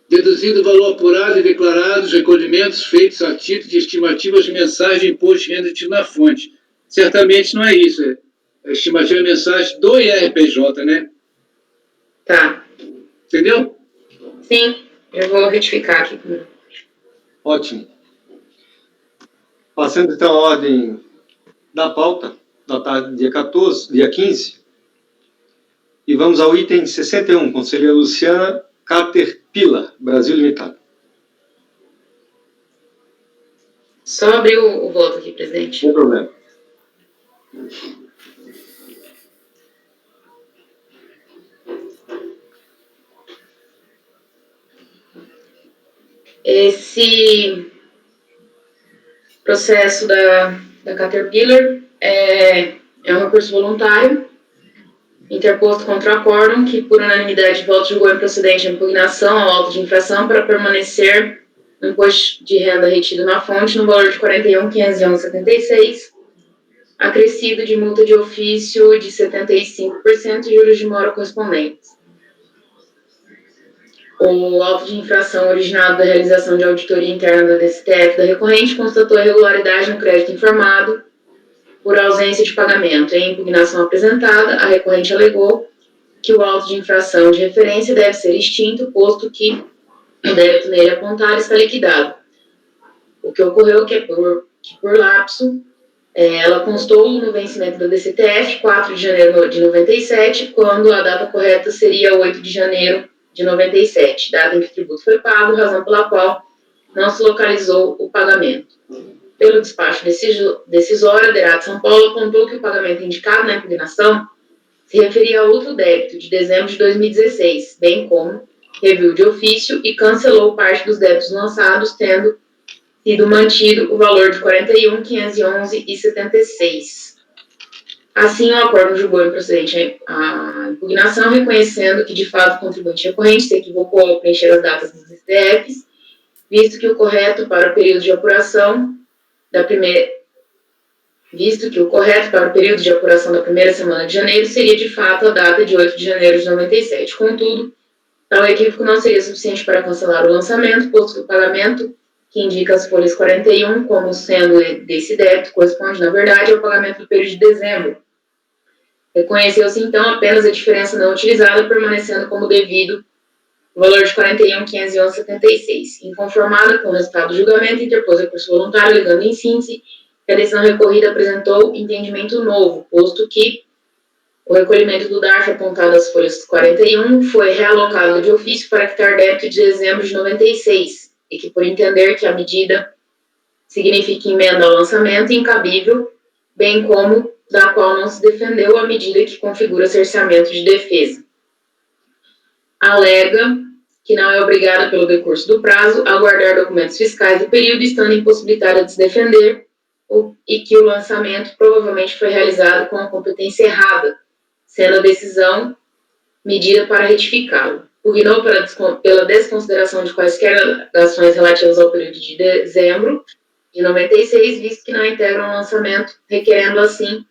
deduzido o valor apurado e declarado os recolhimentos feitos a título de estimativas mensais de imposto de renda retido na fonte. Certamente não é isso, é estimativa mensais do IRPJ, né? Tá. Entendeu? Sim, eu vou retificar aqui. Ótimo. Passando então a ordem da pauta, da tarde, dia 15, e vamos ao item 61, conselheira Luciana Caterpillar, Brasil Limitado. Só abrir o voto aqui, presidente. Sem problema. Esse processo da Caterpillar é um recurso voluntário interposto contra o acórdão que, por unanimidade de votos, julgou improcedente a impugnação ao auto de infração para permanecer no imposto de renda retido na fonte no valor de R$ 41.511,76, acrescido de multa de ofício de 75% e juros de mora correspondentes. O auto de infração originado da realização de auditoria interna da DSTF da recorrente constatou a irregularidade no crédito informado Por ausência de pagamento em impugnação apresentada, a recorrente alegou que o auto de infração de referência deve ser extinto, posto que o débito nele apontado está liquidado. O que ocorreu que por lapso, ela constou no vencimento da DCTF, 4 de janeiro de 97, quando a data correta seria 8 de janeiro de 97, data em que o tributo foi pago, razão pela qual não se localizou o pagamento. Pelo despacho decisório, a DERAT São Paulo apontou que o pagamento indicado na impugnação se referia a outro débito de dezembro de 2016, bem como reviu de ofício e cancelou parte dos débitos lançados, tendo sido mantido o valor de 41.511,76. Assim, o acordo julgou improcedente a impugnação, reconhecendo que, de fato, o contribuinte recorrente se equivocou ao preencher as datas dos STFs, visto que o correto para o período de apuração da primeira semana de janeiro seria, de fato, a data de 8 de janeiro de 97. Contudo, tal equívoco não seria suficiente para cancelar o lançamento, posto que o pagamento que indica as folhas 41 como sendo desse débito corresponde, na verdade, ao pagamento do período de dezembro. Reconheceu-se, então, apenas a diferença não utilizada, permanecendo como devido o valor de 41.511,76. Inconformada com o resultado do julgamento, interpôs recurso voluntário, alegando em síntese que a decisão recorrida apresentou entendimento novo, posto que o recolhimento do DARF apontado às folhas 41 foi realocado de ofício para quitar débito de dezembro de 96, e que, por entender que a medida significa emenda ao lançamento incabível, bem como da qual não se defendeu a medida que configura cerceamento de defesa. Alega que não é obrigada pelo decurso do prazo a guardar documentos fiscais do período, estando impossibilitada de se defender, e que o lançamento provavelmente foi realizado com a competência errada, sendo a decisão medida para retificá-lo. Pugnou pela desconsideração de quaisquer alegações relativas ao período de dezembro de 96, visto que não integram o lançamento, requerendo assim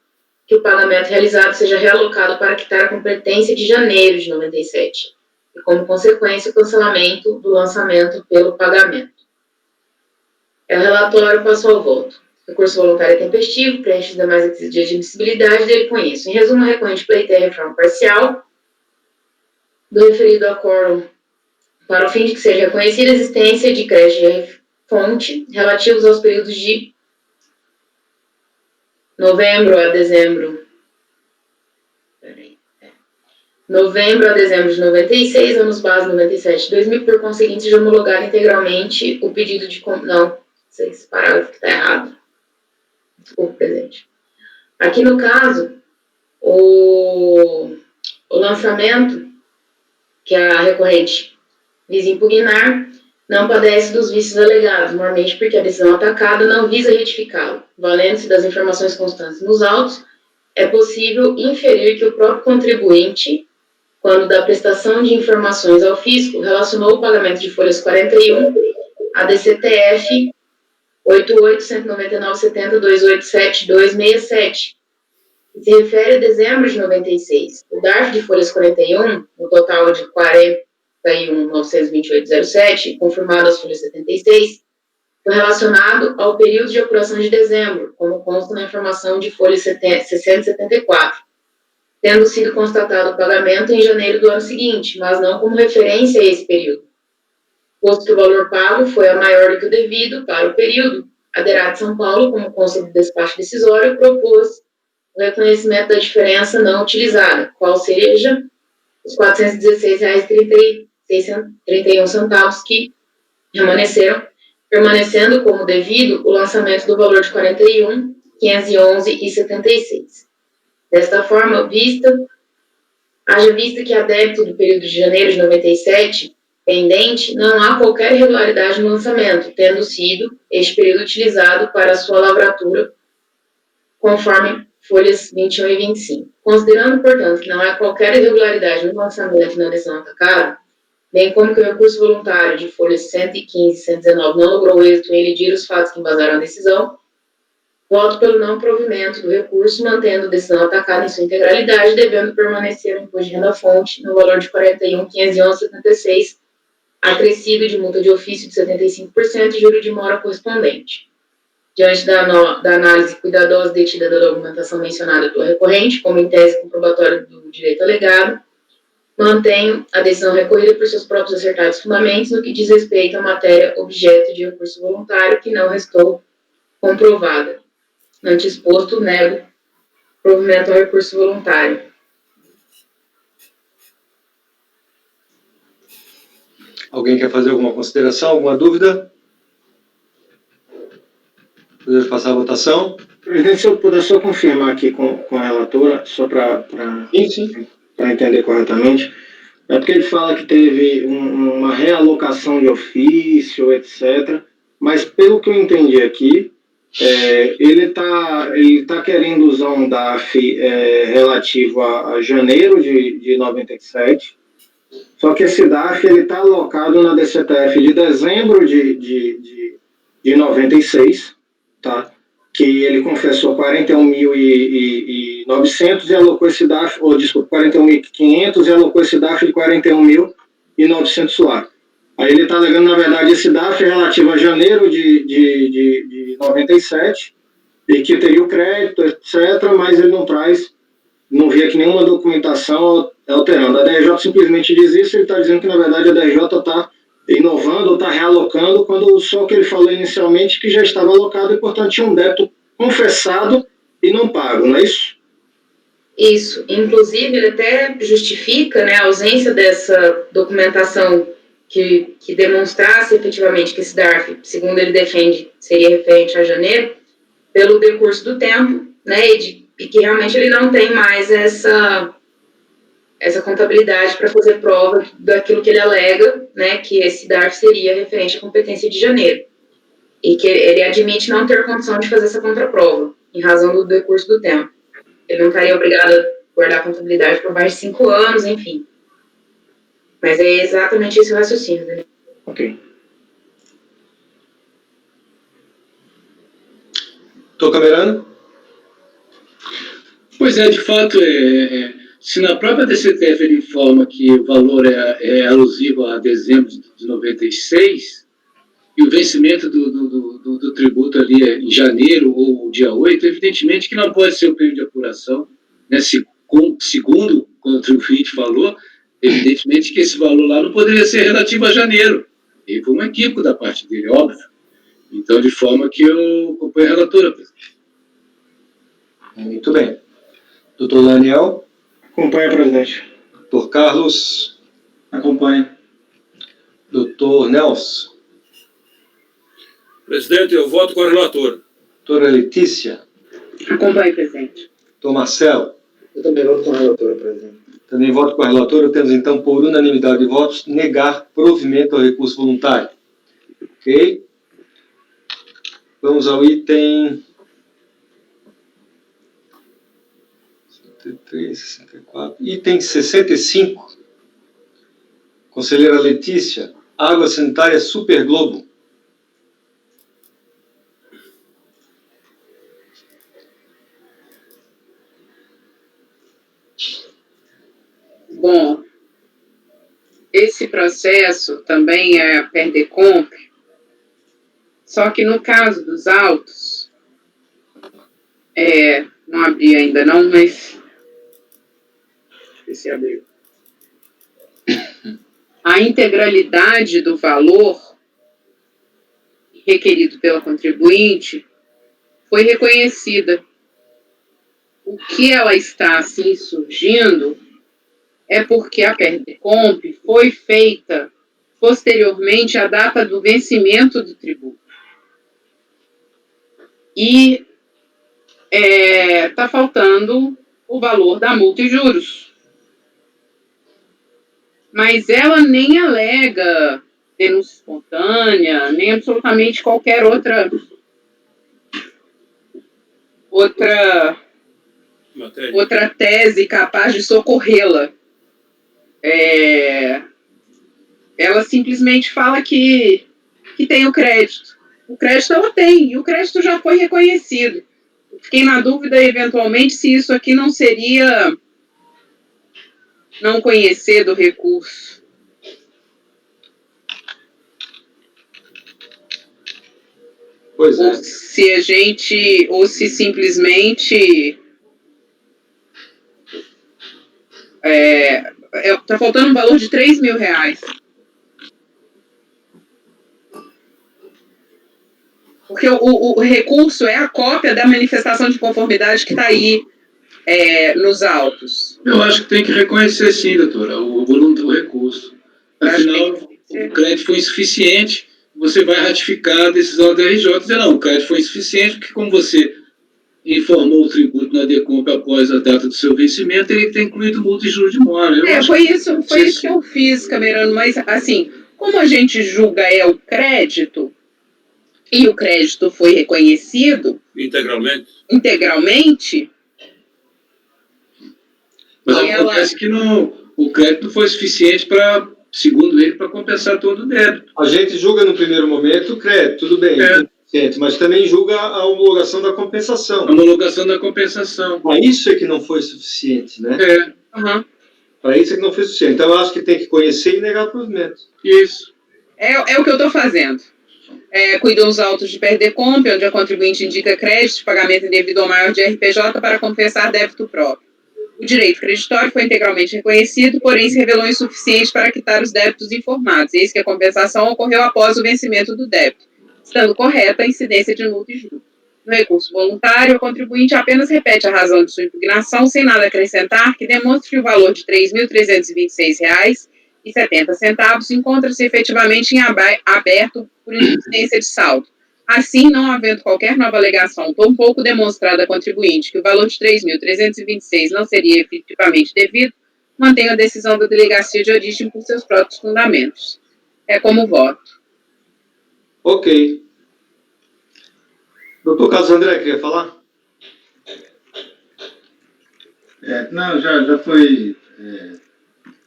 que o pagamento realizado seja realocado para quitar a competência de janeiro de 97, e como consequência o cancelamento do lançamento pelo pagamento. O relatório passou ao voto. Recurso voluntário tempestivo, preenche os demais requisitos de admissibilidade dele com isso. Em resumo, a recorrente pleiteia a reforma parcial do referido acórdão para o fim de que seja reconhecida a existência de crédito de fonte relativos aos períodos de novembro a dezembro de 96, anos base 97 de 2000, por conseguinte, de homologar integralmente o pedido de... Não, esse parágrafo está errado. Desculpa, presidente. Aqui no caso, o lançamento que a recorrente visa impugnar não padece dos vícios alegados, normalmente porque a decisão atacada não visa retificá-lo. Valendo-se das informações constantes nos autos, é possível inferir que o próprio contribuinte, quando da prestação de informações ao fisco, relacionou o pagamento de folhas 41 à DCTF 88.199.70.287.267, que se refere a dezembro de 96. O DARF de folhas 41, no total de 41.928.07, confirmado às folhas 76, foi relacionado ao período de apuração de dezembro, como consta na informação de folha 674, tendo sido constatado o pagamento em janeiro do ano seguinte, mas não como referência a esse período. Posto que o valor pago foi a maior do que o devido para o período, a DERAT São Paulo, como consta do despacho decisório, propôs o reconhecimento da diferença não utilizada, qual seja os R$ 416,31 que permanecendo como devido o lançamento do valor de R$ 41.511,76. Desta forma, haja vista que a débito do período de janeiro de 97, pendente, não há qualquer irregularidade no lançamento, tendo sido este período utilizado para sua lavratura, conforme folhas 21 e 25. Considerando, portanto, que não há qualquer irregularidade no lançamento na decisão atacada, bem como que o recurso voluntário de folhas 115 e 119 não logrou êxito em elidir os fatos que embasaram a decisão, voto pelo não provimento do recurso, mantendo a decisão atacada em sua integralidade, devendo permanecer o imposto de renda-fonte no valor de R$ 41.511,76, acrescido de multa de ofício de 75% e juro de mora correspondente. Diante da análise cuidadosa detida da documentação mencionada pelo recorrente, como em tese comprobatória do direito alegado, mantenho a decisão recorrida por seus próprios acertados fundamentos no que diz respeito à matéria objeto de recurso voluntário que não restou comprovada. Ante exposto, nego provimento ao recurso voluntário. Alguém quer fazer alguma consideração, alguma dúvida? Podemos passar a votação? Presidente, se eu puder só confirmar aqui com a relatora, só para entender corretamente, é porque ele fala que teve uma realocação de ofício, etc., mas pelo que eu entendi aqui, ele tá querendo usar um DARF relativo a janeiro de 97, só que esse DARF está alocado na DCTF de dezembro de 96, tá? Que ele confessou 41.900 e alocou esse DARF, ou desculpa, 41.500 e alocou esse DARF de 41.900 lá. Aí ele está alegando, na verdade, esse DARF relativo a janeiro de 97 e que teria o crédito, etc., mas ele não via aqui nenhuma documentação alterando. A DRJ simplesmente diz isso, ele está dizendo que, na verdade, a DRJ está inovando ou está realocando, quando só o que ele falou inicialmente que já estava alocado e, portanto, tinha um débito confessado e não pago, não é isso? Isso. Inclusive, ele até justifica, né, a ausência dessa documentação que demonstrasse efetivamente que esse DARF, segundo ele defende, seria referente a janeiro, pelo decurso do tempo, né, e que realmente ele não tem mais essa contabilidade para fazer prova daquilo que ele alega, né, que esse DARF seria referente à competência de janeiro. E que ele admite não ter condição de fazer essa contraprova, em razão do decurso do tempo. Ele não estaria obrigado a guardar a contabilidade por mais de 5 anos, enfim. Mas é exatamente esse o raciocínio, né? Ok. Doutor Camerano? Pois é, de fato, se na própria DCTF ele informa que o valor é alusivo a dezembro de 96, e o vencimento do tributo ali é em janeiro ou dia 8, evidentemente que não pode ser o prêmio de apuração, né? Segundo o contribuinte falou, evidentemente que esse valor lá não poderia ser relativo a janeiro. E foi um equívoco da parte dele, óbvio. Então, de forma que eu acompanho a relatora, presidente. Muito bem. Doutor Daniel? Acompanha, presidente. Doutor Carlos? Acompanho. Doutor Nelson? Presidente, eu voto com a relatora. Doutora Letícia? Acompanhe, presidente. Doutor Marcelo? Eu também voto com a relatora, presidente. Também voto com a relatora. Temos, então, por unanimidade de votos, negar provimento ao recurso voluntário. Ok? Vamos ao item 63, 64. Item 65. Conselheira Letícia, água sanitária Super Globo. Bom, esse processo também é a Perdecomp, só que no caso dos autos, não abri ainda não, mas se abriu. A integralidade do valor requerido pela contribuinte foi reconhecida. O que ela está assim surgindo é porque a Perdecomp foi feita posteriormente à data do vencimento do tributo. E está faltando o valor da multa e juros. Mas ela nem alega denúncia espontânea, nem absolutamente qualquer outra tese capaz de socorrê-la. Ela simplesmente fala que tem o crédito. O crédito ela tem, e o crédito já foi reconhecido. Fiquei na dúvida, eventualmente, se isso aqui não seria não conhecer do recurso. Pois é. Ou se simplesmente tá faltando um valor de R$3.000. Porque o recurso é a cópia da manifestação de conformidade que está aí nos autos. Eu acho que tem que reconhecer, sim, doutora, o volume do recurso. Afinal, o crédito foi insuficiente, você vai ratificar a decisão da RJ. Dizer, não, o crédito foi insuficiente, porque como você informou o tributo na DECOMP após a data do seu vencimento, ele tem incluído multa e juros de mora. Foi isso que eu fiz, Camerano, mas assim, como a gente julga o crédito, e o crédito foi reconhecido integralmente, mas acontece que o crédito não foi suficiente para, segundo ele, para compensar todo o débito. A gente julga no primeiro momento o crédito, tudo bem, mas também julga a homologação da compensação. Isso é que não foi suficiente, né? Para isso é que não foi suficiente. Então, eu acho que tem que conhecer e negar provimento. Isso. É o que eu estou fazendo. Cuidam os autos de PERDECOMP, onde a contribuinte indica crédito de pagamento indevido ao maior de RPJ para compensar débito próprio. O direito creditório foi integralmente reconhecido, porém se revelou insuficiente para quitar os débitos informados, eis que a compensação ocorreu após o vencimento do débito, estando correta a incidência de multa e juros. No recurso voluntário, o contribuinte apenas repete a razão de sua impugnação, sem nada acrescentar, que demonstre que o valor de R$ 3.326,70 encontra-se efetivamente em aberto por insuficiência de saldo. Assim, não havendo qualquer nova alegação, tampouco demonstrada a contribuinte que o valor de 3.326 não seria efetivamente devido, mantém a decisão da delegacia de origem por seus próprios fundamentos. É como voto. Ok. Doutor Carlos André, queria falar? Não, já foi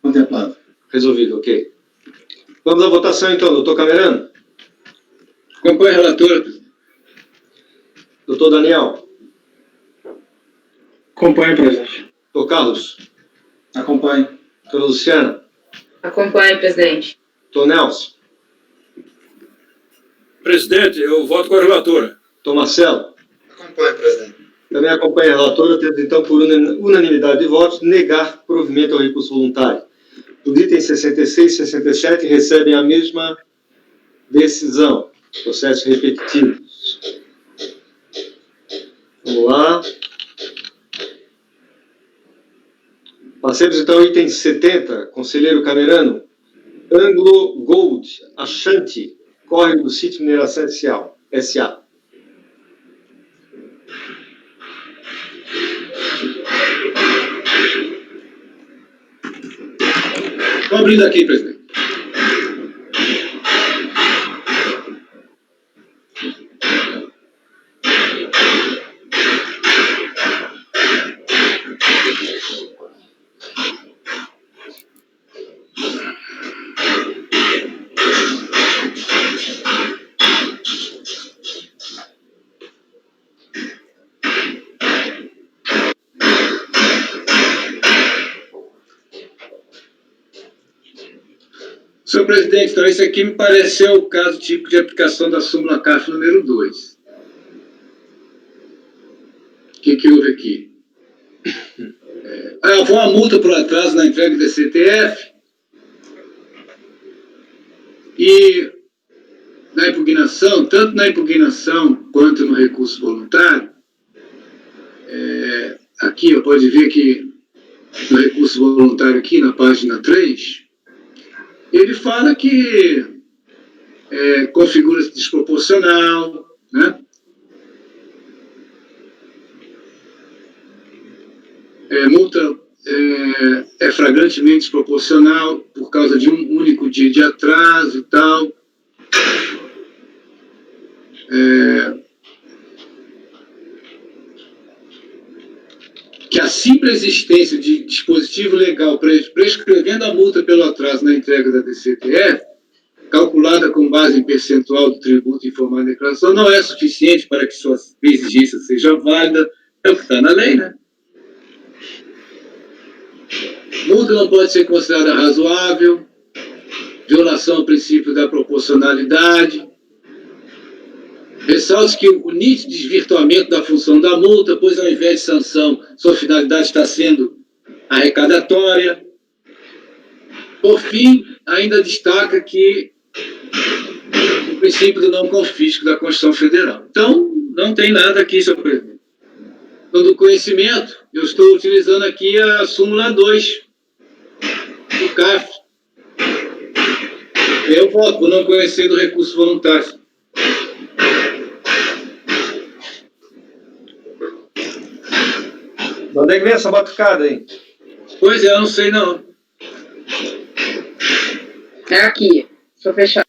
contemplado. Resolvido, ok. Vamos à votação então, doutor Camerano. Acompanhe a relatora. Doutor Daniel. Acompanhe, presidente. Doutor Carlos. Acompanhe. Doutora Luciana. Acompanhe, presidente. Doutor Nelson. Presidente, eu voto com a relatora. Doutor Marcelo. Acompanhe, presidente. Também acompanha a relatora, tendo então por unanimidade de votos negar provimento ao recurso voluntário. Os itens 66 e 67 recebem a mesma decisão. Processos repetitivos. Vamos lá. Passemos então ao item 70, conselheiro Camerano. Anglo Gold, Ashanti, córrego do sítio Mineração S.A. Estou abrindo aqui, presidente. Senhor presidente, então esse aqui me pareceu o caso típico de aplicação da súmula CARF número 2. O que houve aqui? Foi uma multa por atraso na entrega da CTF e na impugnação, tanto na impugnação quanto no recurso voluntário, aqui pode ver que no recurso voluntário aqui na página 3, ele fala que configura-se desproporcional, né? Multa é flagrantemente desproporcional por causa de um único dia de atraso e tal. Que a simples existência de dispositivo legal prescrevendo a multa pelo atraso na entrega da DCTF, calculada com base em percentual do tributo informado na declaração, não é suficiente para que sua exigência seja válida. É o que está na lei, né? Multa não pode ser considerada razoável, violação ao princípio da proporcionalidade. Ressalto que o nítido desvirtuamento da função da multa, pois ao invés de sanção, sua finalidade está sendo arrecadatória. Por fim, ainda destaca que o princípio do não confisco da Constituição Federal. Então, não tem nada aqui, senhor presidente. Então, do conhecimento, eu estou utilizando aqui a súmula 2 do CAF. Eu voto por não conhecer do recurso voluntário. De onde é que vem essa batucada aí? Pois é, eu não sei não. É aqui. Deixa eu fechar.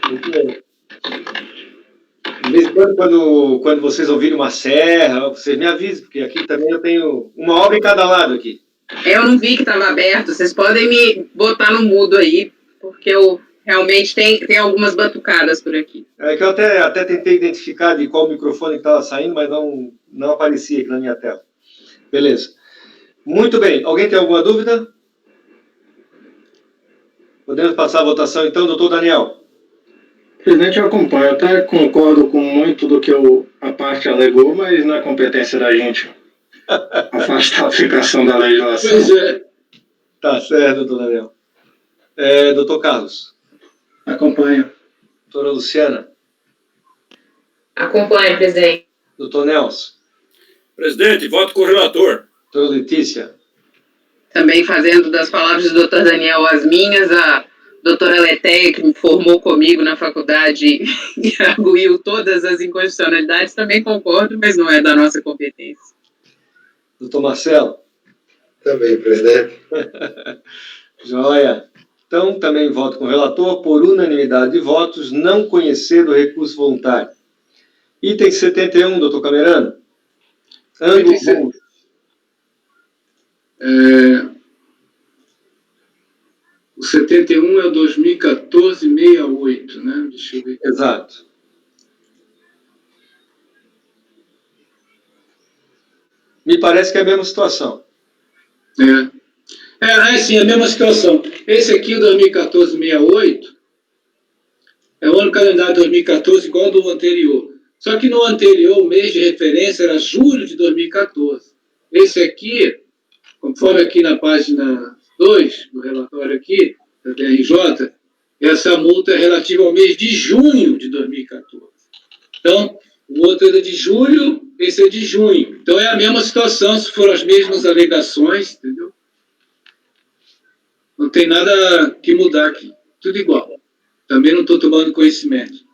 Muito bem. De vez em quando vocês ouvirem uma serra, vocês me avisem, porque aqui também eu tenho uma obra em cada lado aqui. Eu não vi que estava aberto. Vocês podem me botar no mudo aí, porque eu realmente tem algumas batucadas por aqui. É que eu até tentei identificar de qual microfone que estava saindo, mas não aparecia aqui na minha tela. Beleza. Muito bem. Alguém tem alguma dúvida? Podemos passar a votação então, doutor Daniel? Presidente, eu acompanho. Eu até concordo com muito do que a parte alegou, mas não é competência da gente afastar a aplicação da legislação. Pois é. Tá certo, doutor Daniel. Doutor Carlos? Acompanho. Doutora Luciana? Acompanho, presidente. Doutor Nelson? Presidente, voto com o relator. Doutora Letícia? Também fazendo das palavras do doutor Daniel as minhas, a doutora Letéia, que me formou comigo na faculdade e arguiu todas as inconstitucionalidades, também concordo, mas não é da nossa competência. Doutor Marcelo? Também, presidente. Joia. Então, também voto com o relator, por unanimidade de votos, não conhecer do recurso voluntário. Item 71, doutor Camerano. Ângulo bom. O 71 é o 2014-68, né? Deixa eu ver. Exato. Me parece que é a mesma situação. Sim, a mesma situação. Esse aqui, o 2014-68, é o ano calendário 2014 igual ao do anterior. Só que no anterior, o mês de referência era julho de 2014. Esse aqui, conforme aqui na página 2 do relatório aqui, da DRJ, essa multa é relativa ao mês de junho de 2014. Então, o outro é de julho, esse é de junho. Então, é a mesma situação, se for as mesmas alegações, entendeu? Não tem nada que mudar aqui. Tudo igual. Também não estou tomando conhecimento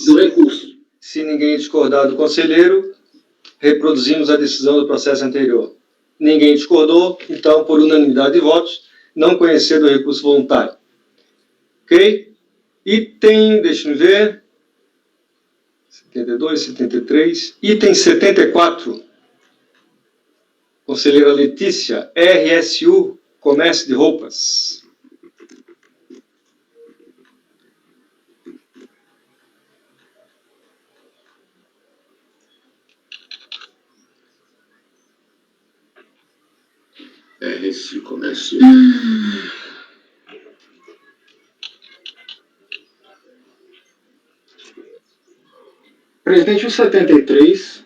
do recurso. Se ninguém discordar do conselheiro, reproduzimos a decisão do processo anterior. Ninguém discordou, então, por unanimidade de votos, não conhecer do recurso voluntário. Ok? Item, deixa-me ver. 72, 73. Item 74. Conselheira Letícia, RSU, Comércio de Roupas. RSU, Comércio. Presidente, o 73.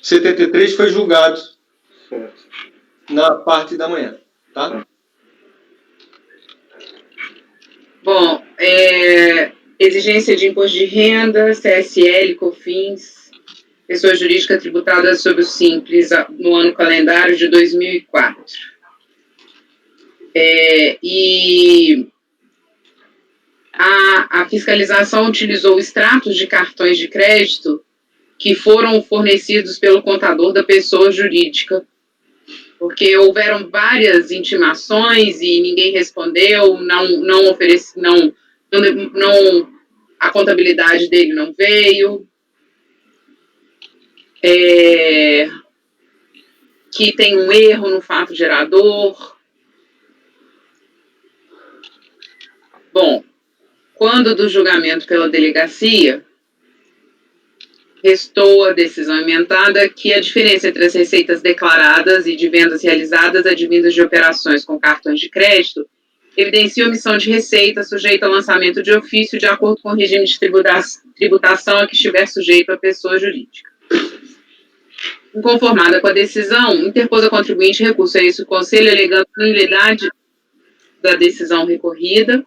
73 foi julgado Certo. na parte da manhã, tá? Bom, exigência de imposto de renda, CSL, COFINS, pessoa jurídica tributada sobre o Simples no ano calendário de 2004. E a fiscalização utilizou extratos de cartões de crédito que foram fornecidos pelo contador da pessoa jurídica, porque houveram várias intimações e ninguém respondeu, a contabilidade dele não veio, que tem um erro no fato gerador. Bom, quando do julgamento pela delegacia, Restou a decisão emendada que a diferença entre as receitas declaradas e de vendas realizadas advindas de operações com cartões de crédito evidencia omissão de receita sujeita ao lançamento de ofício de acordo com o regime de tributação a que estiver sujeito a pessoa jurídica. Inconformada com a decisão, interpôs a contribuinte recurso a esse conselho alegando nulidade da decisão recorrida,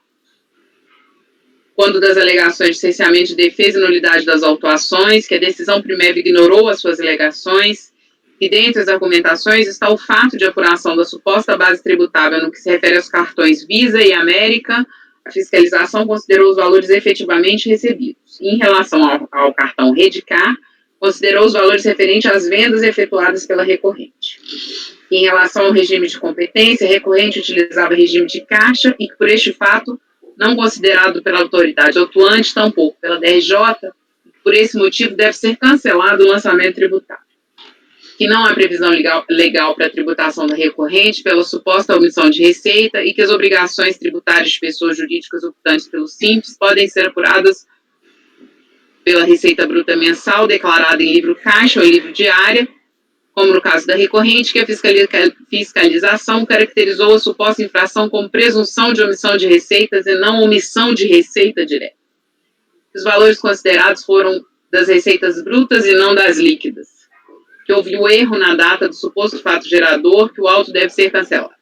quando das alegações de cerceamento de defesa e nulidade das autuações, que a decisão primeira ignorou as suas alegações, e dentre as argumentações está o fato de apuração da suposta base tributável no que se refere aos cartões Visa e América, a fiscalização considerou os valores efetivamente recebidos. Em relação ao cartão Redcar, considerou os valores referentes às vendas efetuadas pela recorrente. Em relação ao regime de competência, a recorrente utilizava regime de caixa e que, por este fato, não considerado pela autoridade autuante, tampouco pela DRJ, por esse motivo deve ser cancelado o lançamento tributário. Que não há previsão legal para a tributação da recorrente pela suposta omissão de receita e que as obrigações tributárias de pessoas jurídicas optantes pelo Simples podem ser apuradas pela receita bruta mensal declarada em livro caixa ou em livro diária, como no caso da recorrente, que a fiscalização caracterizou a suposta infração como presunção de omissão de receitas e não omissão de receita direta. Os valores considerados foram das receitas brutas e não das líquidas, que houve o erro na data do suposto fato gerador, que o auto deve ser cancelado.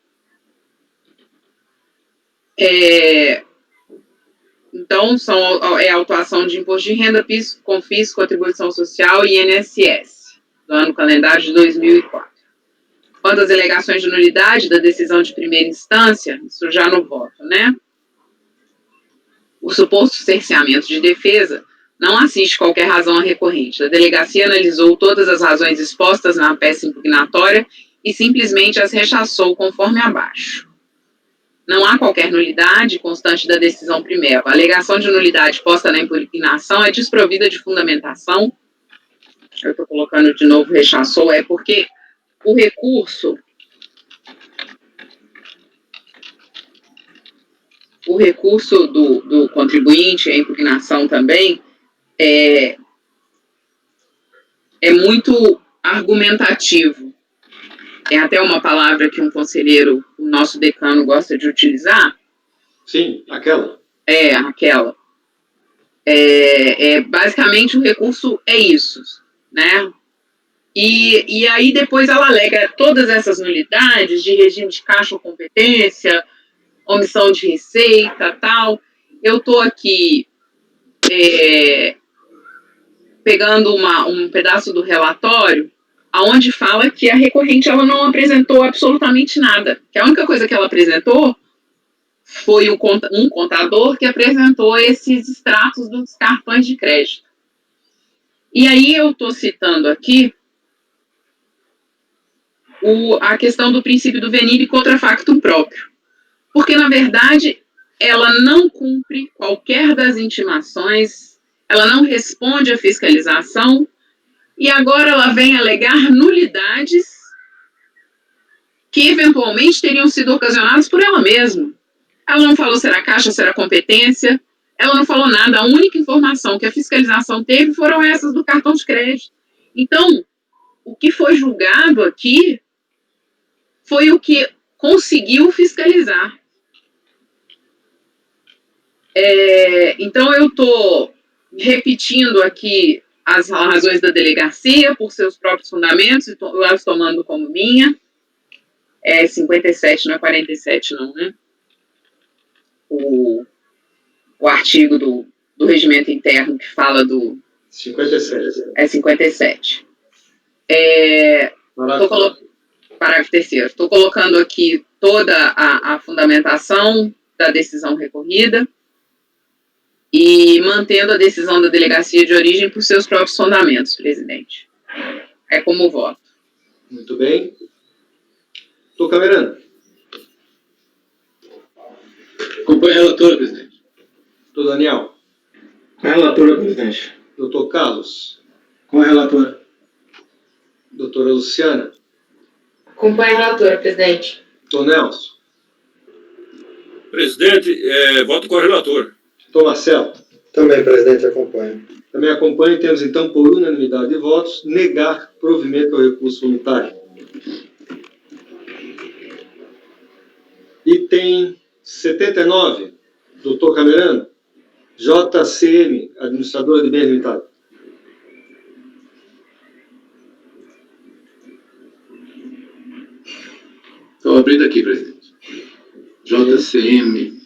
Então, a autuação de imposto de renda, PIS, CONFIS, contribuição social e INSS, do ano calendário de 2004. Quanto às alegações de nulidade da decisão de primeira instância, isso já no voto, né? O suposto cerceamento de defesa não assiste qualquer razão à recorrente. A delegacia analisou todas as razões expostas na peça impugnatória e simplesmente as rechaçou conforme abaixo. Não há qualquer nulidade constante da decisão primeira. A alegação de nulidade posta na impugnação é desprovida de fundamentação. Eu estou colocando de novo rechaçou, é porque o recurso do contribuinte, a impugnação também, é muito argumentativo. Tem até uma palavra que um conselheiro, o nosso decano, gosta de utilizar. Sim, aquela. Aquela. Basicamente, o recurso é isso, né? E aí, depois, ela alega todas essas nulidades de regime de caixa ou competência, omissão de receita, tal. Eu estou aqui pegando um pedaço do relatório, aonde fala que a recorrente ela não apresentou absolutamente nada. Que a única coisa que ela apresentou foi um contador que apresentou esses extratos dos cartões de crédito. E aí eu estou citando aqui a questão do princípio do venire contra facto próprio. Porque, na verdade, ela não cumpre qualquer das intimações, ela não responde à fiscalização, e agora ela vem alegar nulidades que, eventualmente, teriam sido ocasionadas por ela mesma. Ela não falou se era caixa, se era competência, ela não falou nada, a única informação que a fiscalização teve foram essas do cartão de crédito. Então, o que foi julgado aqui foi o que conseguiu fiscalizar. Então, eu estou repetindo aqui as razões da delegacia por seus próprios fundamentos, eu as tomando como minha. 57, não é 47, não, né? O artigo do regimento interno que fala do... 57. 57. Parágrafo 3º. Estou colocando aqui toda a fundamentação da decisão recorrida e mantendo a decisão da delegacia de origem por seus próprios fundamentos, presidente. É como voto. Muito bem. Doutor Camerano. Acompanhe a relatora, presidente. Doutor Daniel. Com a relatora, presidente. Doutor Carlos. Com a relatora. Doutora Luciana. Acompanhe a relatora, presidente. Doutor Nelson. Presidente, voto com o relator. Doutor Marcelo. Também, presidente, acompanho. Também acompanho. Temos, então, por unanimidade de votos, negar provimento ao recurso voluntário. Item 79, doutor Camerano, JCM, administradora de bens limitada. Estou abrindo aqui, presidente. JCM.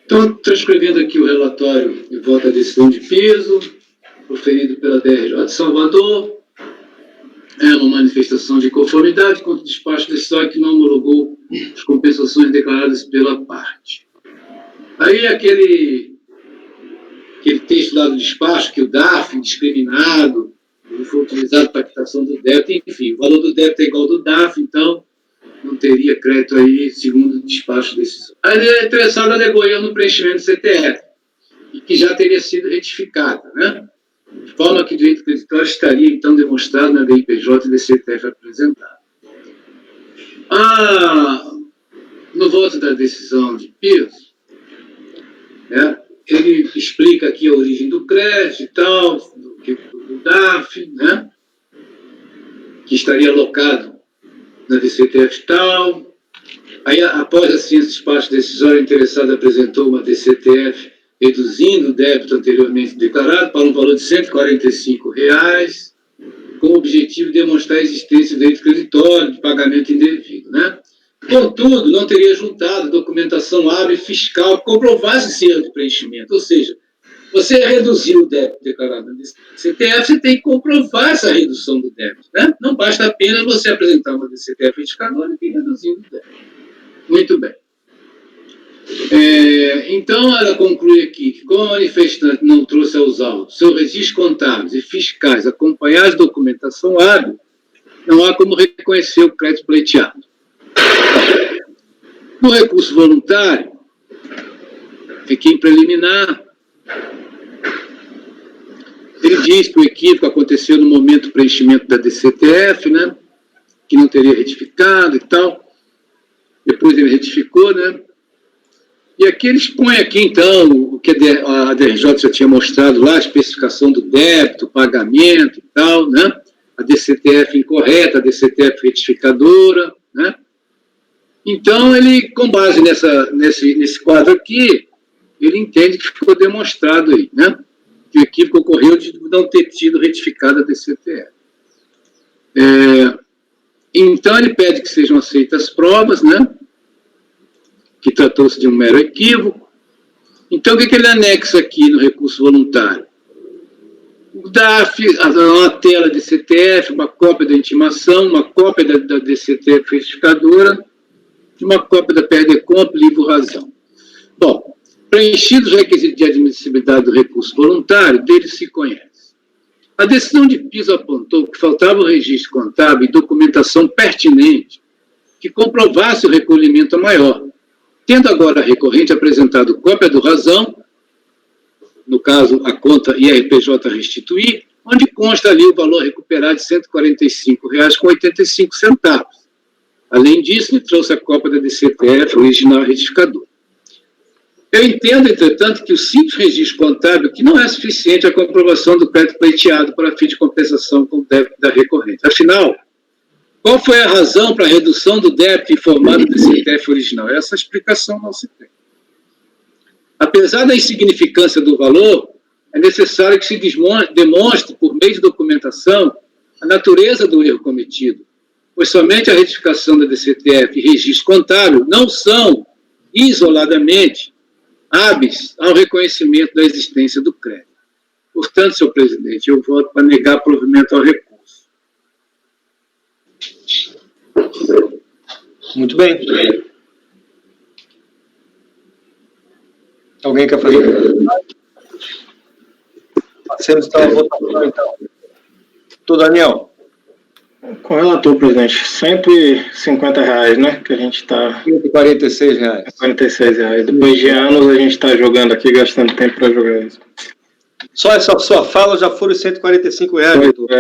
Então, transcrevendo aqui o relatório de voto à decisão de piso, proferido pela DRJ de Salvador, é uma manifestação de conformidade contra o despacho decisório que não homologou as compensações declaradas pela parte. Aí aquele texto lá do despacho, que o DAF, discriminado, ele foi utilizado para a quitação do débito, enfim, o valor do débito é igual ao do DAF, então não teria crédito aí, segundo o despacho decisório. A interessada alegou erro no preenchimento do CTF, e que já teria sido retificada, né? De forma que o direito creditório estaria, então, demonstrado na DIPJ e DCTF apresentado. No voto da decisão de piso, né, ele explica aqui a origem do crédito e tal, do DAF, né, que estaria alocado na DCTF e tal. Aí, após a ciência do despacho decisório, o interessado apresentou uma DCTF reduzindo o débito anteriormente declarado para um valor de R$ 145, com o objetivo de demonstrar a existência do direito creditório de pagamento indevido, né? Contudo, não teria juntado documentação hábil e fiscal que comprovasse esse erro de preenchimento, ou seja, você reduziu o débito declarado na DCTF, você tem que comprovar essa redução do débito, né? Não basta apenas você apresentar uma DCTF retificadora e reduzindo o débito. Muito bem. Então, ela conclui aqui que, como a manifestante não trouxe aos autos seus registros contábeis e fiscais acompanhados de documentação hábil, não há como reconhecer o crédito pleiteado. No recurso voluntário, aqui em preliminar, ele diz que o equívoco aconteceu no momento do preenchimento da DCTF, né, que não teria retificado e tal. Depois ele retificou, né? E aqui ele expõe aqui, então, o que a DRJ já tinha mostrado lá, a especificação do débito, pagamento e tal, né? A DCTF incorreta, a DCTF retificadora, né? Então, ele, com base nesse quadro aqui, ele entende que ficou demonstrado aí, né? Que o equívoco ocorreu de não ter tido retificado a DCTF. Então, ele pede que sejam aceitas as provas, né? Que tratou-se de um mero equívoco. Então, o que ele anexa aqui no recurso voluntário? O DAF, uma tela de CTF, uma cópia da intimação, uma cópia da DCTF retificadora e uma cópia da PERDECOMP, livro razão. Bom, preenchidos os requisitos de admissibilidade do recurso voluntário, dele se conhece. A decisão de piso apontou que faltava o registro contábil e documentação pertinente que comprovasse o recolhimento maior. Tendo agora a recorrente apresentado cópia do razão, no caso, a conta IRPJ restituir, onde consta ali o valor recuperado de R$ 145,85. Além disso, ele trouxe a cópia da DCTF original retificadora. Eu entendo, entretanto, que o simples registro contábil que não é suficiente à comprovação do crédito pleiteado para fim de compensação com o débito da recorrente. Afinal, qual foi a razão para a redução do débito informado do DCTF original? Essa explicação não se tem. Apesar da insignificância do valor, é necessário que se demonstre, por meio de documentação, a natureza do erro cometido, pois somente a retificação da DCTF e registro contábil não são, isoladamente, hábeis ao reconhecimento da existência do crédito. Portanto, senhor presidente, eu voto para negar provimento ao recurso. Muito bem. Alguém quer fazer? Passemos então a votação, então. Doutor Daniel. Com o relator, presidente, R$150, né? Que a gente está. R$146. R$146. Depois de anos a gente está jogando aqui, gastando tempo para jogar isso. Só essa sua fala já foram R$145, doutor.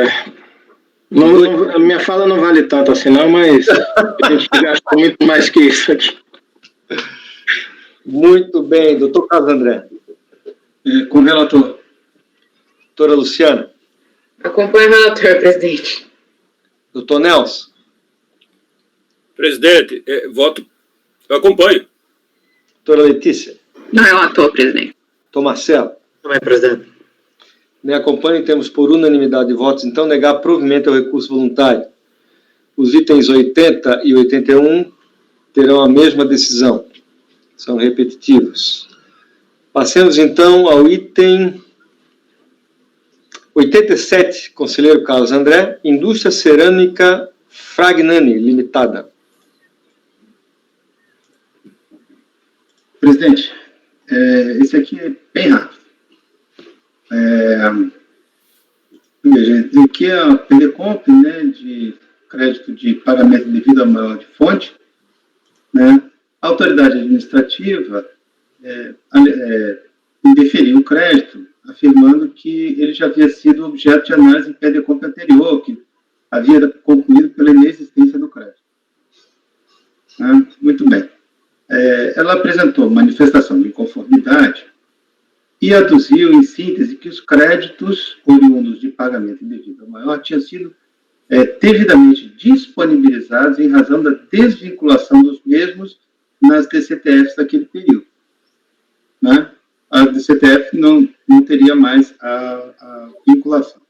A minha fala não vale tanto assim, não, mas a gente gasta muito mais que isso aqui. Muito bem, doutor Carlos André. Com o relator. Doutora Luciana. Acompanho o relator, presidente. Doutor Nelson. Presidente, voto. Eu acompanho. Doutora Letícia. Não, relator, presidente. Doutor Marcelo. Também, presidente. Me acompanhem, temos por unanimidade de votos, então, negar provimento ao recurso voluntário. Os itens 80 e 81 terão a mesma decisão. São repetitivos. Passemos, então, ao item 87, conselheiro Carlos André, Indústria Cerâmica Fragnani, Limitada. Presidente, esse aqui é bem rápido. Veja, aqui é a PDComp, né, de crédito de pagamento devido a maior de fonte, né, a autoridade administrativa indeferiu o crédito, afirmando que ele já havia sido objeto de análise em PDComp anterior, que havia concluído pela inexistência do crédito. Muito bem. Ela apresentou manifestação de inconformidade e aduziu, em síntese, que os créditos oriundos de pagamento indevido ao maior tinham sido devidamente disponibilizados em razão da desvinculação dos mesmos nas DCTFs daquele período. Né? A DCTF não teria mais a vinculação.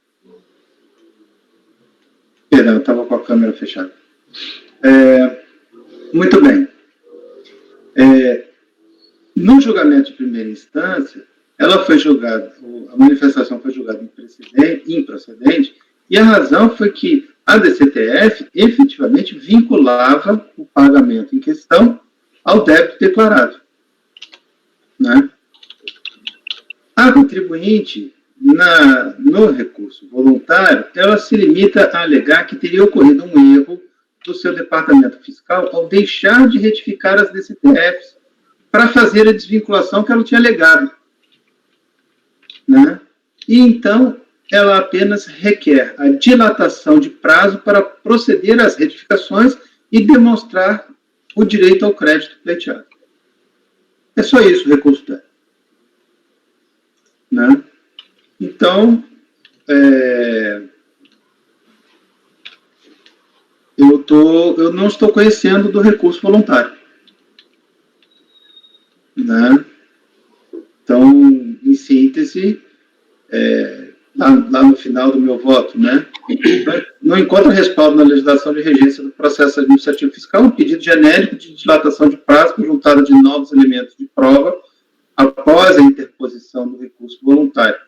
Perdão, eu estava com a câmera fechada. Muito bem. No julgamento de primeira instância, ela foi julgada, a manifestação foi julgada improcedente, e a razão foi que a DCTF efetivamente vinculava o pagamento em questão ao débito declarado. Né? A contribuinte, no recurso voluntário, ela se limita a alegar que teria ocorrido um erro do seu departamento fiscal ao deixar de retificar as DCTFs para fazer a desvinculação que ela tinha alegado. Né? E então, ela apenas requer a dilatação de prazo para proceder às retificações e demonstrar o direito ao crédito pleiteado. É só isso o recurso dela. Né? Então, eu não estou conhecendo do recurso voluntário. Né? Então, em síntese, lá no final do meu voto, né, não encontra respaldo na legislação de regência do processo administrativo fiscal um pedido genérico de dilatação de prazo conjuntada de novos elementos de prova após a interposição do recurso voluntário.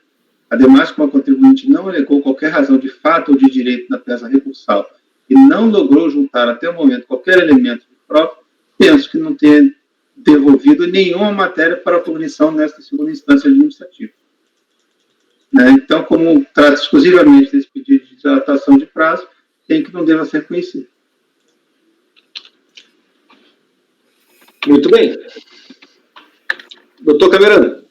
Ademais, como a contribuinte não alegou qualquer razão de fato ou de direito na peça recursal e não logrou juntar até o momento qualquer elemento de prova, penso que não tenha devolvido nenhuma matéria para cognição nesta segunda instância administrativa. Né? Então, como trata exclusivamente desse pedido de dilatação de prazo, tem que não deva ser conhecido. Muito bem. Doutor Camerano.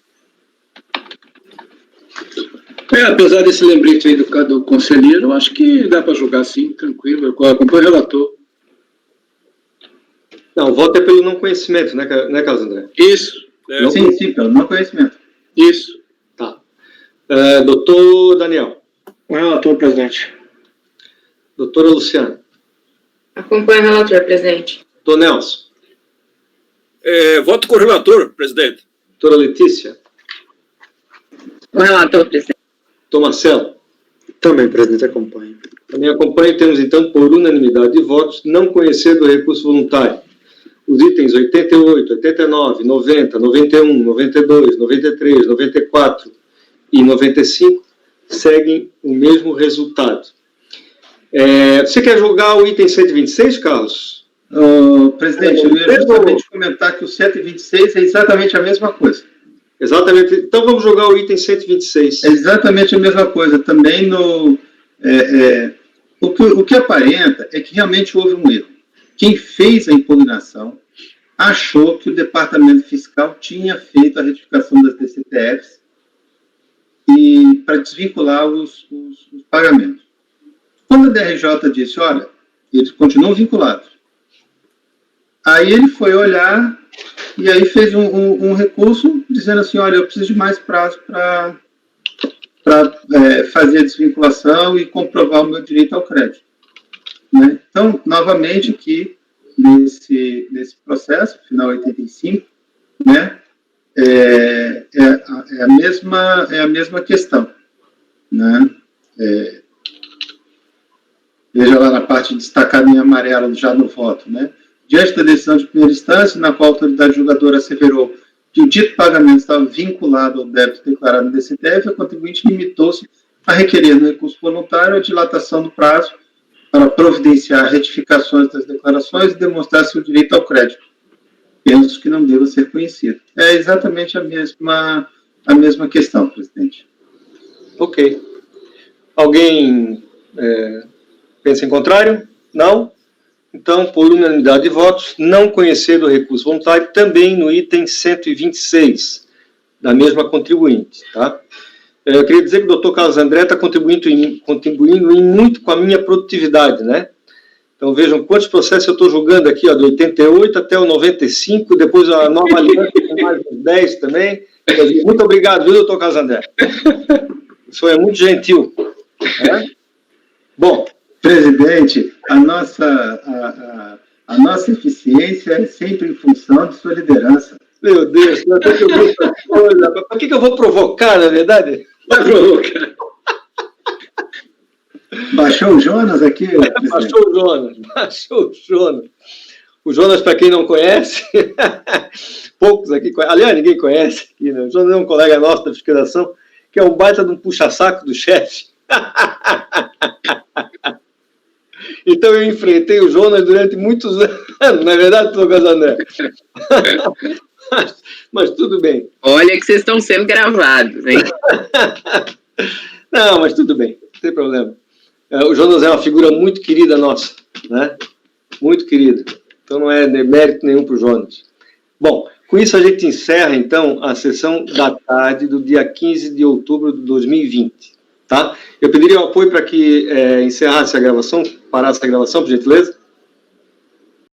Apesar desse lembrete aí do conselheiro, eu acho que dá para julgar sim, tranquilo. Eu acompanho o relator. Não, o voto é pelo não conhecimento, né, Carlos André? Isso. Sim, pelo não conhecimento. Isso. Tá. Doutor Daniel. O relator, presidente. Doutora Luciana. Acompanho o relator, presidente. Doutor Nelson. Voto com o relator, presidente. Doutora Letícia. O relator, presidente. Doutor Marcelo. Também, presidente, acompanho. Também acompanho. Temos, então, por unanimidade de votos, não conhecer do recurso voluntário. Os itens 88, 89, 90, 91, 92, 93, 94 e 95 seguem o mesmo resultado. Você quer julgar o item 126, Carlos? Presidente, eu ia justamente comentar que o 126 é exatamente a mesma coisa. Exatamente. Então vamos jogar o item 126. É exatamente a mesma coisa. Também o que aparenta é que realmente houve um erro. Quem fez a impugnação achou que o Departamento Fiscal tinha feito a retificação das DCTFs e para desvincular os pagamentos. Quando a DRJ disse, olha, eles continuam vinculados. Aí ele foi olhar e aí fez um recurso dizendo assim, olha, eu preciso de mais prazo para fazer a desvinculação e comprovar o meu direito ao crédito. Né? Então, novamente, aqui, nesse processo, final 85, né, é a mesma questão. Né? Veja lá na parte destacada em amarelo, já no voto, né? Diante da decisão de primeira instância, na qual a autoridade julgadora asseverou que o dito pagamento estava vinculado ao débito declarado no DCTF, a contribuinte limitou-se a requerer no recurso voluntário a dilatação do prazo para providenciar retificações das declarações e demonstrar seu direito ao crédito. Penso que não deva ser conhecido. É exatamente a mesma questão, presidente. Ok. Alguém pensa em contrário? Não? Então, por unanimidade de votos, não conhecer do recurso voluntário, também no item 126, da mesma contribuinte. Tá? Eu queria dizer que o doutor Carlos André está contribuindo em muito com a minha produtividade, né? Então, vejam quantos processos eu estou julgando aqui, ó, do 88 até o 95, depois a nova aliança com mais uns 10 também. Muito obrigado, viu, doutor Carlos André? O senhor é muito gentil. Né? Bom, presidente, a nossa eficiência é sempre em função de sua liderança. Meu Deus, para que eu vou provocar, na verdade? Vai provocar. Baixou o Jonas aqui? Baixou o Jonas. O Jonas, para quem não conhece, poucos aqui conhecem, aliás, ninguém conhece aqui, né? O Jonas é um colega nosso da fiscalização, que é um baita de um puxa-saco do chefe. Então eu enfrentei o Jonas durante muitos anos, não é verdade, doutor André? Mas tudo bem. Olha que vocês estão sendo gravados, hein? Não, mas tudo bem, não tem problema. O Jonas é uma figura muito querida nossa, né? Muito querida. Então não é demérito nenhum para o Jonas. Bom, com isso a gente encerra, então, a sessão da tarde do dia 15 de outubro de 2020. Tá? Eu pediria o apoio para que encerrasse a gravação, parasse a gravação, por gentileza.